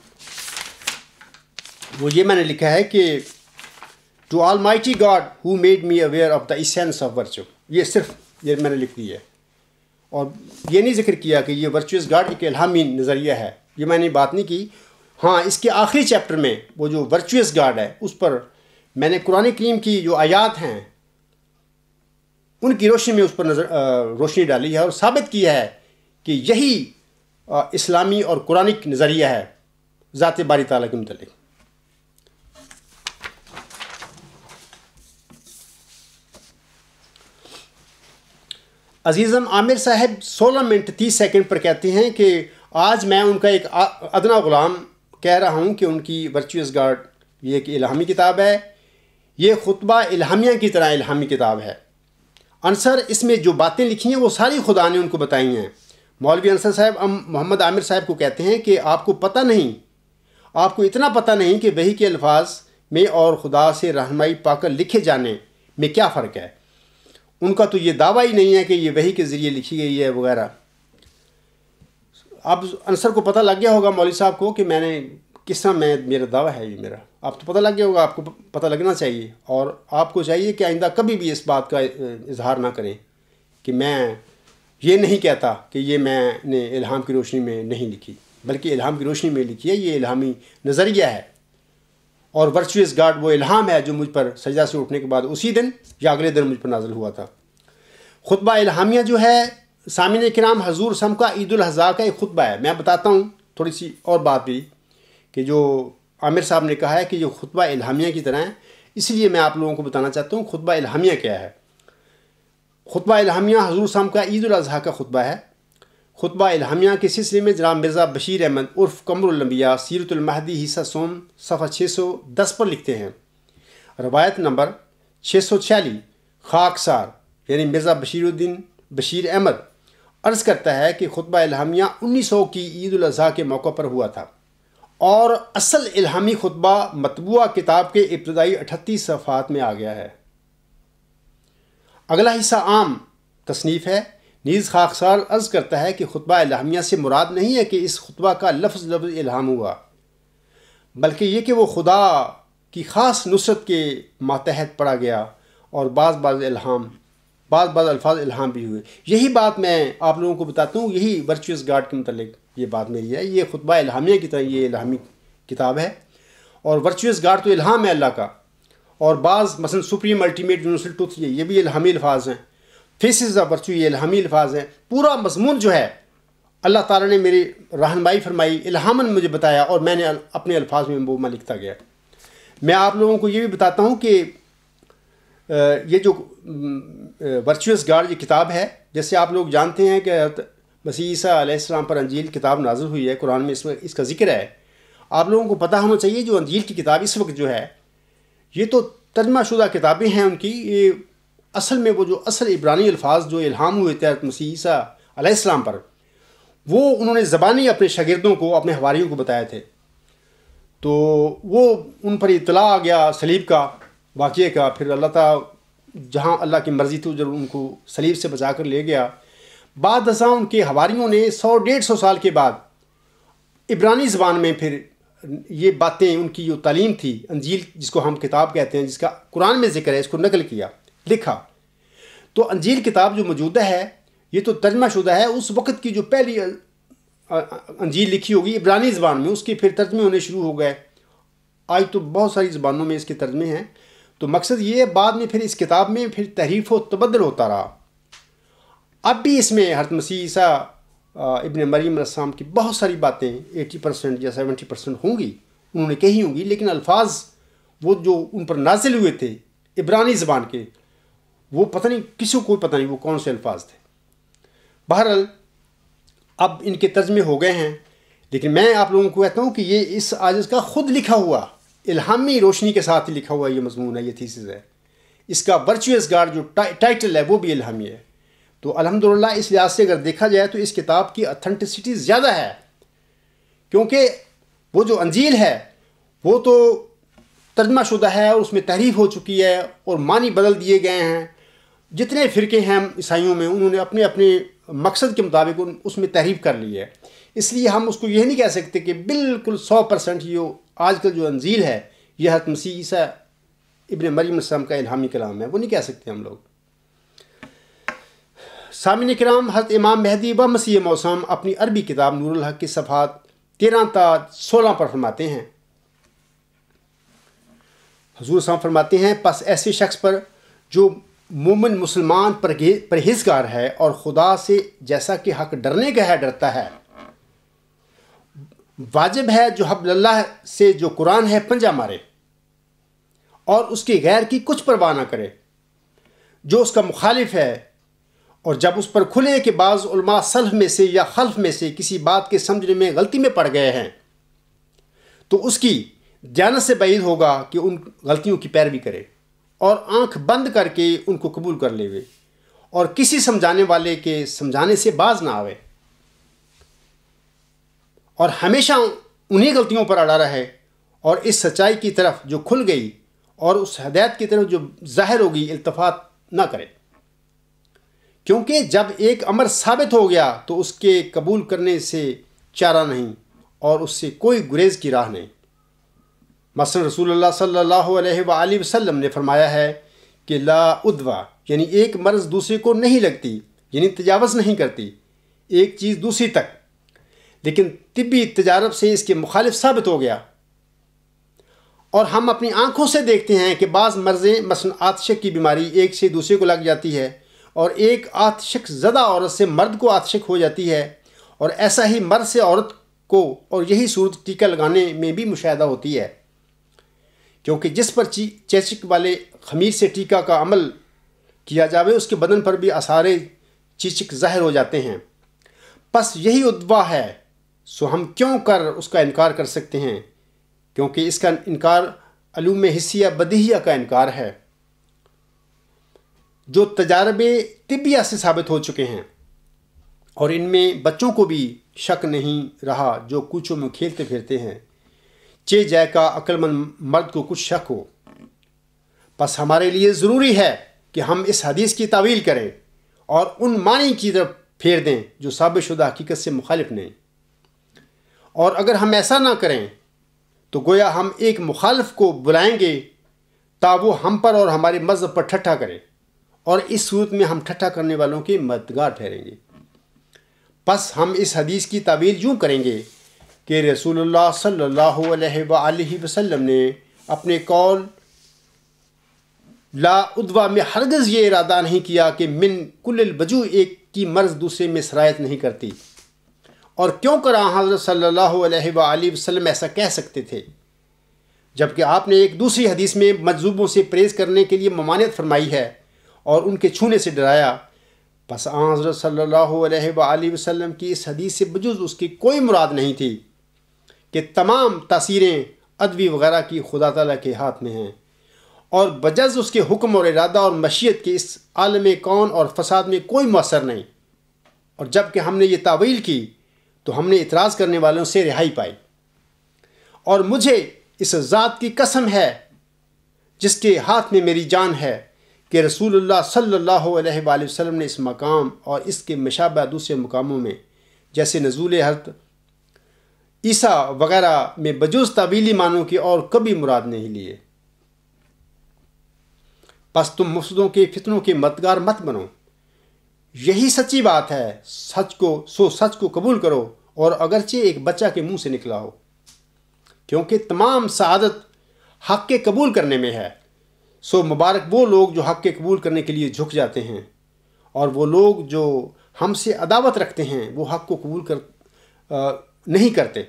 وہ یہ میں نے لکھا ہے کہ to almighty God who made me aware of the essence of virtue. یہ صرف یہ میں نے لکھ دی ہے، اور یہ نہیں ذکر کیا کہ یہ ورچوئس گاڈ ایک الہامی نظریہ ہے. یہ میں نے بات نہیں کی. ہاں، اس کے آخری چیپٹر میں وہ جو ورچوئس گاڈ ہے اس پر میں نے قرآن کریم کی جو آیات ہیں ان کی روشنی میں اس پر روشنی ڈالی ہے اور ثابت کیا ہے کہ یہی اسلامی اور قرآنک نظریہ ہے ذات باری تعالیٰ کے متعلق. عزیزم عامر صاحب 16 منٹ 30 سیکنڈ پر کہتے ہیں کہ آج میں ان کا ایک ادنا غلام کہہ رہا ہوں کہ ان کی ورچوئس گاڈ یہ ایک الہامی کتاب ہے. یہ خطبہ الہامیہ کی طرح الہامی کتاب ہے. انصر اس میں جو باتیں لکھی ہیں وہ ساری خدا نے ان کو بتائی ہیں. مولوی انصر صاحب محمد عامر صاحب کو کہتے ہیں کہ آپ کو پتہ نہیں، آپ کو اتنا پتہ نہیں کہ وحی کے الفاظ میں اور خدا سے رہنمائی پا کر لکھے جانے میں کیا فرق ہے. ان کا تو یہ دعویٰ ہی نہیں ہے کہ یہ وحی کے ذریعے لکھی گئی ہے وغیرہ. اب انصر کو پتہ لگ گیا ہوگا مولوی صاحب کو کہ میں نے کس طرح میرا دعویٰ ہے یہ میرا. آپ تو پتہ لگ گیا ہوگا، آپ کو پتہ لگنا چاہیے، اور آپ کو چاہیے کہ آئندہ کبھی بھی اس بات کا اظہار نہ کریں کہ میں یہ نہیں کہتا کہ یہ میں نے الہام کی روشنی میں نہیں لکھی، بلکہ الہام کی روشنی میں لکھی ہے. یہ الہامی نظریہ ہے، اور ورچوئس گاڈ وہ الہام ہے جو مجھ پر سجدہ سے اٹھنے کے بعد اسی دن یا اگلے دن مجھ پر نازل ہوا تھا. خطبہ الہامیہ جو ہے سامعین کرام، حضور سم کا عید الاضحیٰ کا ایک خطبہ ہے. میں بتاتا ہوں تھوڑی سی اور بات بھی کہ جو عامر صاحب نے کہا ہے کہ یہ خطبہ الہامیہ کی طرح ہے، اس لیے میں آپ لوگوں کو بتانا چاہتا ہوں خطبہ الہامیہ کیا ہے. خطبہ الہامیہ حضور صم کا عید الاضحیٰ کا خطبہ ہے. خطبہ الہامیہ کے سلسلے میں جناب مرزا بشیر احمد عرف قمر الانبیاء سیرت المہدی حصہ سوم صفحہ 610 پر لکھتے ہیں، روایت نمبر 646، خاکسار یعنی مرزا بشیر الدین بشیر احمد عرض کرتا ہے کہ خطبہ الہامیہ 1900 کی عید الاضحیٰ کے موقع پر ہوا تھا، اور اصل الہامی خطبہ مطبوعہ کتاب کے ابتدائی 38 صفحات میں آ گیا ہے. اگلا حصہ عام تصنیف ہے. نیز خاکسار عرض کرتا ہے کہ خطبہ الہامیہ سے مراد نہیں ہے کہ اس خطبہ کا لفظ لفظ الہام ہوا، بلکہ یہ کہ وہ خدا کی خاص نصرت کے ماتحت پڑھا گیا اور بعض الفاظ الہام بھی ہوئے. یہی بات میں آپ لوگوں کو بتاتا ہوں، یہی ورچوئس گاڈ کے متعلق یہ بات میری ہے. یہ خطبہ الہامیہ کی طرح یہ الہامی کتاب ہے، اور ورچوئس گاڈ تو الہام ہے اللہ کا، اور بعض مثلا سپریم الٹیمیٹ یونیورسل ٹروتھ یہ بھی الہامی الفاظ ہیں. فیسز آف ورچو یہ الہامی الفاظ ہیں. پورا مضمون جو ہے اللہ تعالیٰ نے میری رہنمائی فرمائی، الہاماً مجھے بتایا، اور میں نے اپنے الفاظ میں وہ میں لکھتا گیا. میں آپ لوگوں کو یہ بھی بتاتا ہوں کہ یہ جو ورچوئس گاڈ یہ کتاب ہے، جیسے آپ لوگ جانتے ہیں کہ مسیح عیسیٰ علیہ السلام پر انجیل کتاب نازل ہوئی ہے، قرآن میں اس کا ذکر ہے. آپ لوگوں کو پتہ ہونا چاہیے جو انجیل کی کتاب اس وقت جو ہے یہ تو ترجمہ شدہ کتابیں ہیں ان کی. یہ اصل میں وہ جو اصل عبرانی الفاظ جو الہام ہوئے تھے مسیح عیسیٰ علیہ السلام پر، وہ انہوں نے زبانی اپنے شاگردوں کو، اپنے حواریوں کو بتائے تھے. تو وہ ان پر اطلاع آ گیا صلیب کا واقعے کا. پھر اللہ تعالیٰ جہاں اللہ کی مرضی تھی جب ان کو صلیب سے بچا کر لے گیا. بعد ازاں ان کے حواریوں نے 100-150 سال کے بعد عبرانی زبان میں پھر یہ باتیں، ان کی جو تعلیم تھی، انجیل جس کو ہم کتاب کہتے ہیں، جس کا قرآن میں ذکر ہے، اس کو نقل کیا، لکھا. تو انجیل کتاب جو موجودہ ہے یہ تو ترجمہ شدہ ہے. اس وقت کی جو پہلی انجیل لکھی ہوگی عبرانی زبان میں، اس کے پھر ترجمے ہونے شروع ہو گئے. آج تو بہت ساری زبانوں میں اس کے ترجمے ہیں. تو مقصد یہ ہے بعد میں پھر اس کتاب میں پھر تحریف و تبدل ہوتا رہا. اب بھی اس میں حضرت مسیح عیسیٰ ابن مریم علیہ السلام کی بہت ساری باتیں 80% یا 70% ہوں گی، انہوں نے کہی ہوں گی، لیکن الفاظ وہ جو ان پر نازل ہوئے تھے عبرانی زبان کے، وہ پتہ نہیں کسی کو پتہ نہیں وہ کون سے الفاظ تھے۔ بہرحال اب ان کے ترجمے ہو گئے ہیں، لیکن میں آپ لوگوں کو کہتا ہوں کہ یہ اس عاجز کا خود لکھا ہوا الہامی روشنی کے ساتھ ہی لکھا ہوا یہ مضمون ہے، یہ تھیسس ہے۔ اس کا ورچوئس گارڈ جو ٹائٹل ہے وہ بھی الہامی ہے۔ تو الحمدللہ اس لحاظ سے اگر دیکھا جائے تو اس کتاب کی اتھینٹسٹی زیادہ ہے، کیونکہ وہ جو انجیل ہے وہ تو ترجمہ شدہ ہے اور اس میں تحریف ہو چکی ہے اور معنی بدل دیے گئے ہیں۔ جتنے فرقے ہیں عیسائیوں میں انہوں نے اپنے اپنے مقصد کے مطابق اس میں تحریف کر لی ہے۔ اس لیے ہم اس کو یہ نہیں کہہ سکتے کہ بالکل 100% یہ آج کل جو انجیل ہے یہ حضرت مسیح عیسیٰ ابن مریم علیہ السلام کا الہامی کلام ہے، وہ نہیں کہہ سکتے ہم لوگ۔ سامعین کرام، حضرت امام مہدی و مسیح موسم اپنی عربی کتاب نور الحق کی صفحات 13 تا 16 پر فرماتے ہیں، حضور صاحب فرماتے ہیں، پس ایسے شخص پر جو مومن مسلمان پرہیزگار ہے اور خدا سے جیسا کہ حق ڈرنے کا ہے ڈرتا ہے، واجب ہے جو حبل اللہ سے جو قرآن ہے پنجہ مارے اور اس کے غیر کی کچھ پرواہ نہ کرے جو اس کا مخالف ہے، اور جب اس پر کھلے کہ بعض علماء سلف میں سے یا خلف میں سے کسی بات کے سمجھنے میں غلطی میں پڑ گئے ہیں تو اس کی دیانت سے بعید ہوگا کہ ان غلطیوں کی پیروی کرے اور آنکھ بند کر کے ان کو قبول کر لے اور کسی سمجھانے والے کے سمجھانے سے باز نہ آوے اور ہمیشہ انہی غلطیوں پر اڑا رہے اور اس سچائی کی طرف جو کھل گئی اور اس ہدایت کی طرف جو ظاہر ہوگی التفات نہ کرے، کیونکہ جب ایک امر ثابت ہو گیا تو اس کے قبول کرنے سے چارہ نہیں اور اس سے کوئی گریز کی راہ نہیں۔ مثلا رسول اللہ صلی اللہ علیہ وآلہ وسلم نے فرمایا ہے کہ لا ادوا، یعنی ایک مرض دوسرے کو نہیں لگتی، یعنی تجاوز نہیں کرتی ایک چیز دوسری تک، لیکن طبی تجارب سے اس کے مخالف ثابت ہو گیا۔ اور ہم اپنی آنکھوں سے دیکھتے ہیں کہ بعض مرضیں مثلا آتشک کی بیماری ایک سے دوسرے کو لگ جاتی ہے، اور ایک آتشک زدہ عورت سے مرد کو آتشک ہو جاتی ہے، اور ایسا ہی مرد سے عورت کو، اور یہی صورت ٹیکہ لگانے میں بھی مشاہدہ ہوتی ہے، کیونکہ جس پر چیچک والے خمیر سے ٹیکہ کا عمل کیا جاوے اس کے بدن پر بھی آثار چیچک ظاہر ہو جاتے ہیں۔ پس یہی ادوا ہے، سو ہم کیوں کر اس کا انکار کر سکتے ہیں، کیونکہ اس کا انکار علوم حسیہ بدیہیہ کا انکار ہے جو تجارب طبیہ سے ثابت ہو چکے ہیں، اور ان میں بچوں کو بھی شک نہیں رہا جو کوچوں میں کھیلتے پھرتے ہیں، چے جائے کا عقل مند مرد کو کچھ شک ہو۔ پس ہمارے لیے ضروری ہے کہ ہم اس حدیث کی تعویل کریں اور ان معنی کی طرف پھیر دیں جو ثابت شدہ حقیقت سے مخالف نہیں، اور اگر ہم ایسا نہ کریں تو گویا ہم ایک مخالف کو بلائیں گے تا وہ ہم پر اور ہمارے مذہب پر ٹھٹھا کرے، اور اس صورت میں ہم ٹھٹھا کرنے والوں کے مددگار ٹھہریں گے۔ پس ہم اس حدیث کی تعویل یوں کریں گے کہ رسول اللہ صلی اللہ علیہ وآلہ وسلم نے اپنے قول لا ادوا میں ہرگز یہ ارادہ نہیں کیا کہ من کل الوجوہ ایک کی مرض دوسرے میں سرایت نہیں کرتی، اور کیوں کرا حضرت صلی اللہ علیہ وآلہ وسلم ایسا کہہ سکتے تھے جبکہ آپ نے ایک دوسری حدیث میں مجذوبوں سے پرہیز کرنے کے لیے ممانعت فرمائی ہے اور ان کے چھونے سے ڈرایا۔ پس حضرت صلی اللہ علیہ وآلہ وسلم کی اس حدیث سے بجز اس کی کوئی مراد نہیں تھی کہ تمام تاثیریں ادوی وغیرہ کی خدا تعالیٰ کے ہاتھ میں ہیں، اور بجز اس کے حکم اور ارادہ اور مشیت کے اس عالم کون اور فساد میں کوئی مؤثر نہیں۔ اور جب کہ ہم نے یہ تعویل کی تو ہم نے اعتراض کرنے والوں سے رہائی پائی، اور مجھے اس ذات کی قسم ہے جس کے ہاتھ میں میری جان ہے کہ رسول اللہ صلی اللہ علیہ وآلہ وسلم نے اس مقام اور اس کے مشابہ دوسرے مقاموں میں جیسے نزول حضرت عیسیٰ وغیرہ میں بجوز تعویلی معنوں کی اور کبھی مراد نہیں لیے۔ پس تم مفسدوں کے فتنوں کے مددگار مت بنو، یہی سچی بات ہے، سچ کو قبول کرو، اور اگرچہ ایک بچہ کے منہ سے نکلا ہو، کیونکہ تمام سعادت حق کے قبول کرنے میں ہے۔ سو مبارک وہ لوگ جو حق کے قبول کرنے کے لیے جھک جاتے ہیں، اور وہ لوگ جو ہم سے عداوت رکھتے ہیں وہ حق کو قبول نہیں کرتے،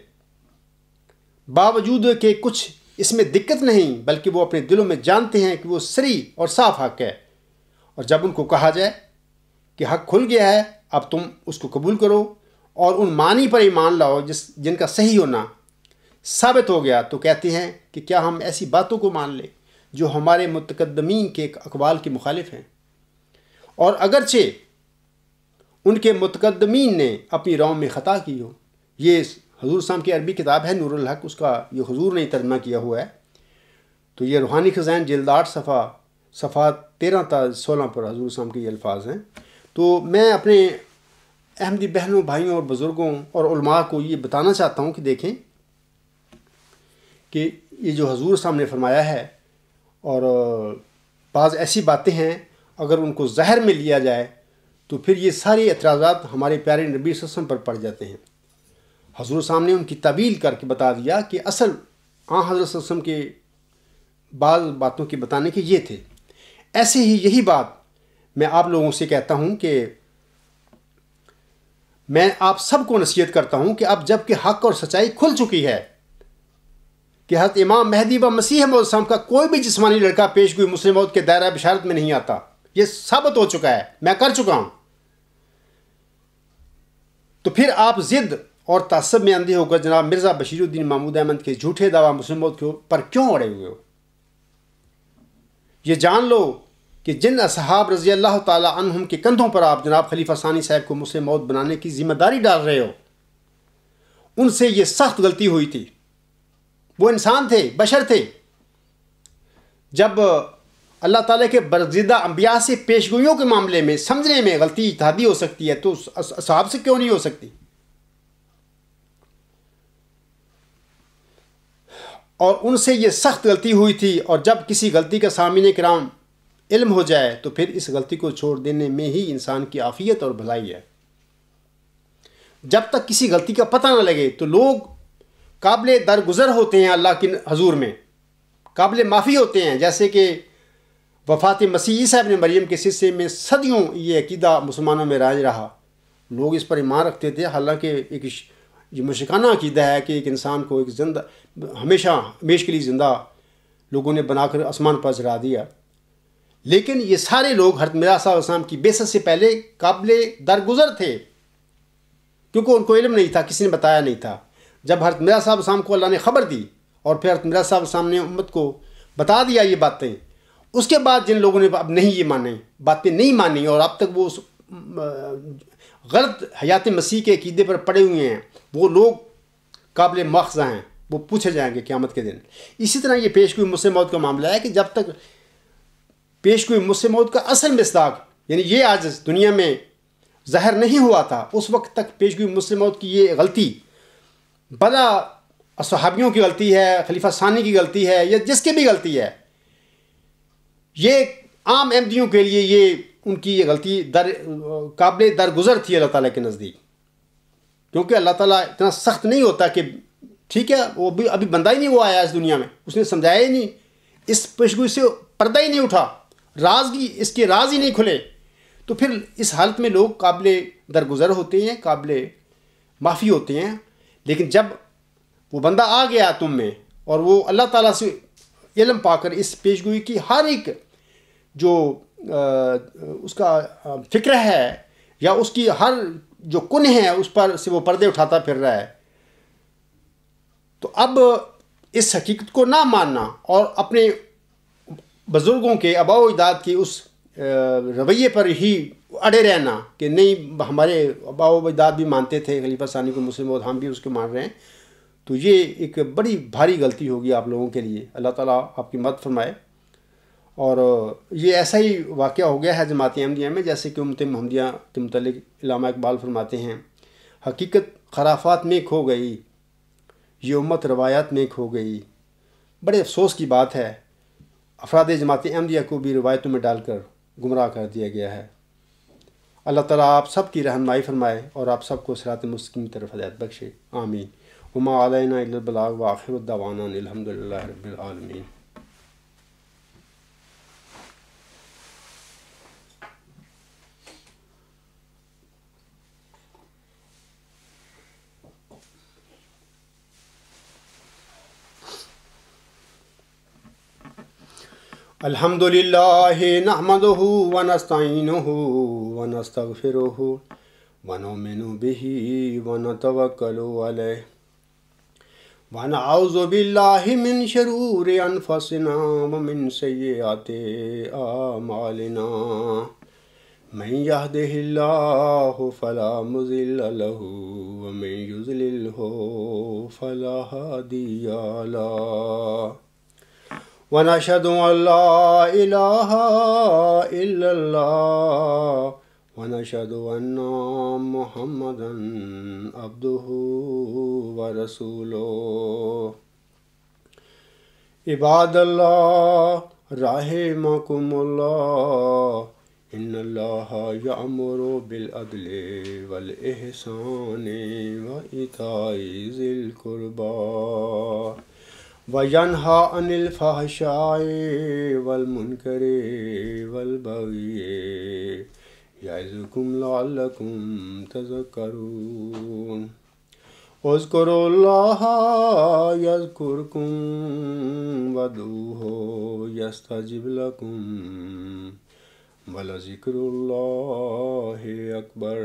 باوجود کہ کچھ اس میں دقت نہیں، بلکہ وہ اپنے دلوں میں جانتے ہیں کہ وہ صریح اور صاف حق ہے، اور جب ان کو کہا جائے کہ حق کھل گیا ہے اب تم اس کو قبول کرو اور ان معنی پر ایمان لاؤ جن کا صحیح ہونا ثابت ہو گیا، تو کہتے ہیں کہ کیا ہم ایسی باتوں کو مان لیں جو ہمارے متقدمین کے اقوال کے مخالف ہیں، اور اگرچہ ان کے متقدمین نے اپنی رائے میں خطا کی ہو۔ یہ حضور صاحب کی عربی کتاب ہے نور الحق، اس کا یہ حضور نے ترجمہ کیا ہوا ہے۔ تو یہ روحانی خزائن جلد 8 صفحات 13 تا 16 پر حضور صاحب کے یہ الفاظ ہیں۔ تو میں اپنے احمدی بہنوں، بھائیوں اور بزرگوں اور علماء کو یہ بتانا چاہتا ہوں کہ دیکھیں کہ یہ جو حضور صاحب نے فرمایا ہے، اور بعض ایسی باتیں ہیں اگر ان کو ظاہر میں لیا جائے تو پھر یہ سارے اعتراضات ہمارے پیارے نبی صلی اللہ علیہ وسلم پر پڑ جاتے ہیں۔ حضور صاحب نے ان کی تعویل کر کے بتا دیا کہ اصل حضرت صلی اللہ علیہ وسلم کے بعض باتوں کے بتانے کے یہ تھے۔ ایسے ہی یہی بات میں آپ لوگوں سے کہتا ہوں کہ میں آپ سب کو نصیحت کرتا ہوں کہ اب جب کہ حق اور سچائی کھل چکی ہے کہ حضرت امام مہدی و مسیح موعود السلام کا کوئی بھی جسمانی لڑکا پیش گوئی مسلم موت کے دائرہ بشارت میں نہیں آتا، یہ ثابت ہو چکا ہے، میں کر چکا ہوں، تو پھر آپ ضد اور تعصب میں اندھے ہو کر جناب مرزا بشیر الدین محمود احمد کے جھوٹے دعویٰ مسلم موت پر کیوں اڑے ہوئے ہو؟ یہ جان لو کہ جن اصحاب رضی اللہ تعالیٰ عنہم کے کندھوں پر آپ جناب خلیفہ ثانی صاحب کو مسلم موت بنانے کی ذمہ داری ڈال رہے ہو، ان سے یہ سخت غلطی ہوئی تھی۔ وہ انسان تھے، بشر تھے۔ جب اللہ تعالیٰ کے برگزیدہ انبیاء سے پیشگوئیوں کے معاملے میں سمجھنے میں غلطی اجتہادی ہو سکتی ہے تو اصحاب سے کیوں نہیں ہو سکتی؟ اور ان سے یہ سخت غلطی ہوئی تھی، اور جب کسی غلطی کا سامعین کرام علم ہو جائے تو پھر اس غلطی کو چھوڑ دینے میں ہی انسان کی عافیت اور بھلائی ہے۔ جب تک کسی غلطی کا پتہ نہ لگے تو لوگ قابل درگزر ہوتے ہیں، اللہ کے حضور میں قابل معافی ہوتے ہیں، جیسے کہ وفات مسیح عیسیٰ ابن مریم کے سلسلے میں صدیوں یہ عقیدہ مسلمانوں میں رائج رہا، لوگ اس پر ایمان رکھتے تھے، حالانکہ ایک یہ مشرکانہ عقیدہ ہے کہ ایک انسان کو ایک زندہ ہمیشہ کے لیے زندہ لوگوں نے بنا کر آسمان پر چڑھا دیا۔ لیکن یہ سارے لوگ حضرت مرزا صاحب السلام کی بعثت سے پہلے قابل درگزر تھے، کیونکہ ان کو علم نہیں تھا، کسی نے بتایا نہیں تھا۔ جب حضرت مرزا صاحب السلام کو اللہ نے خبر دی اور پھر حضرت مرزا صاحب السلام نے امت کو بتا دیا یہ باتیں، اس کے بعد جن لوگوں نے اب نہیں یہ مانے، باتیں نہیں مانی، اور اب تک وہ اس غلط حیات مسیح کے عقیدے پر پڑے ہوئے ہیں، وہ لوگ قابل مواخذہ ہیں، وہ پوچھے جائیں گے قیامت کے دن۔ اسی طرح یہ پیش گوئی مسلم موت کا معاملہ ہے کہ جب تک پیش گوئی مسلم موت کا اصل مصداق یعنی یہ آج دنیا میں ظاہر نہیں ہوا تھا، اس وقت تک پیش گوئی مسلم موت کی یہ غلطی بلا صحابیوں کی غلطی ہے، خلیفہ ثانی کی غلطی ہے، یا جس کی بھی غلطی ہے، یہ عام احمدیوں کے لیے یہ ان کی یہ غلطی قابل درگزر تھی اللہ تعالیٰ کے نزدیک، کیونکہ اللہ تعالیٰ اتنا سخت نہیں ہوتا کہ ٹھیک ہے وہ بھی ابھی بندہ ہی نہیں وہ آیا اس دنیا میں، اس نے سمجھایا ہی نہیں، اس پیشگوئی سے پردہ ہی نہیں اٹھا، اس کے راز ہی نہیں کھلے، تو پھر اس حالت میں لوگ قابل درگزر ہوتے ہیں، قابل معافی ہوتے ہیں۔ لیکن جب وہ بندہ آ گیا تم میں اور وہ اللہ تعالیٰ سے علم پا کر اس پیشگوئی کی ہر ایک جو اس کا فکر ہے یا اس کی ہر جو کن ہے اس پر سے وہ پردے اٹھاتا پھر رہا ہے، تو اب اس حقیقت کو نہ ماننا اور اپنے بزرگوں کے آباء و اجداد کی اس رویے پر ہی اڑے رہنا کہ نہیں ہمارے آباء و اجداد بھی مانتے تھے خلیفہ ثانی کو مسلم موعود، ہم بھی اس کو مان رہے ہیں، تو یہ ایک بڑی بھاری غلطی ہوگی آپ لوگوں کے لیے۔ اللہ تعالیٰ آپ کی مدد فرمائے۔ اور یہ ایسا ہی واقعہ ہو گیا ہے جماعت احمدیہ میں، جیسے کہ امت محمدیہ کے متعلق علامہ اقبال فرماتے ہیں، حقیقت خرافات میں کھو گئی، یہ امت روایات میں کھو گئی۔ بڑے افسوس کی بات ہے، افراد جماعت احمدیہ کو بھی روایتوں میں ڈال کر گمراہ کر دیا گیا ہے۔ اللہ تعالیٰ آپ سب کی رہنمائی فرمائے اور آپ سب کو صراط مستقیم کی طرف ہدایت بخشے، آمین۔ وما علینا الا البلاغ وآخر الدعوانا الحمد للہ رب العالمین۔ الحمد للہ نحمدہ ونستعینہ ونستغفرہ ونؤمن بہ ونتوکل علیہ ونعوذ باللہ من شرور انفسنا ومن سیئات اعمالنا من یہدہ اللہ فلا مضل لہ ومن یضللہ فلا ہادی لہ ونشهد أن لا إله إلا الله ونشهد أن محمدا عبده ورسوله عباد الله رحمكم الله إن الله يأمر بالعدل والإحسان وإيتاء ذي القربى وَيَنْهَى عَنِ الْفَحْشَاءِ وَالْمُنْكَرِ وَالْبَغْيِ يَعِظُكُمْ لَعَلَّكُمْ تَذَكَّرُونَ اذْكُرُوا اللَّهَ يَذْكُرْكُمْ وَادْعُوهُ يَسْتَجِبْ لَكُمْ وَلَذِكْرُ اللَّهِ أَكْبَرُ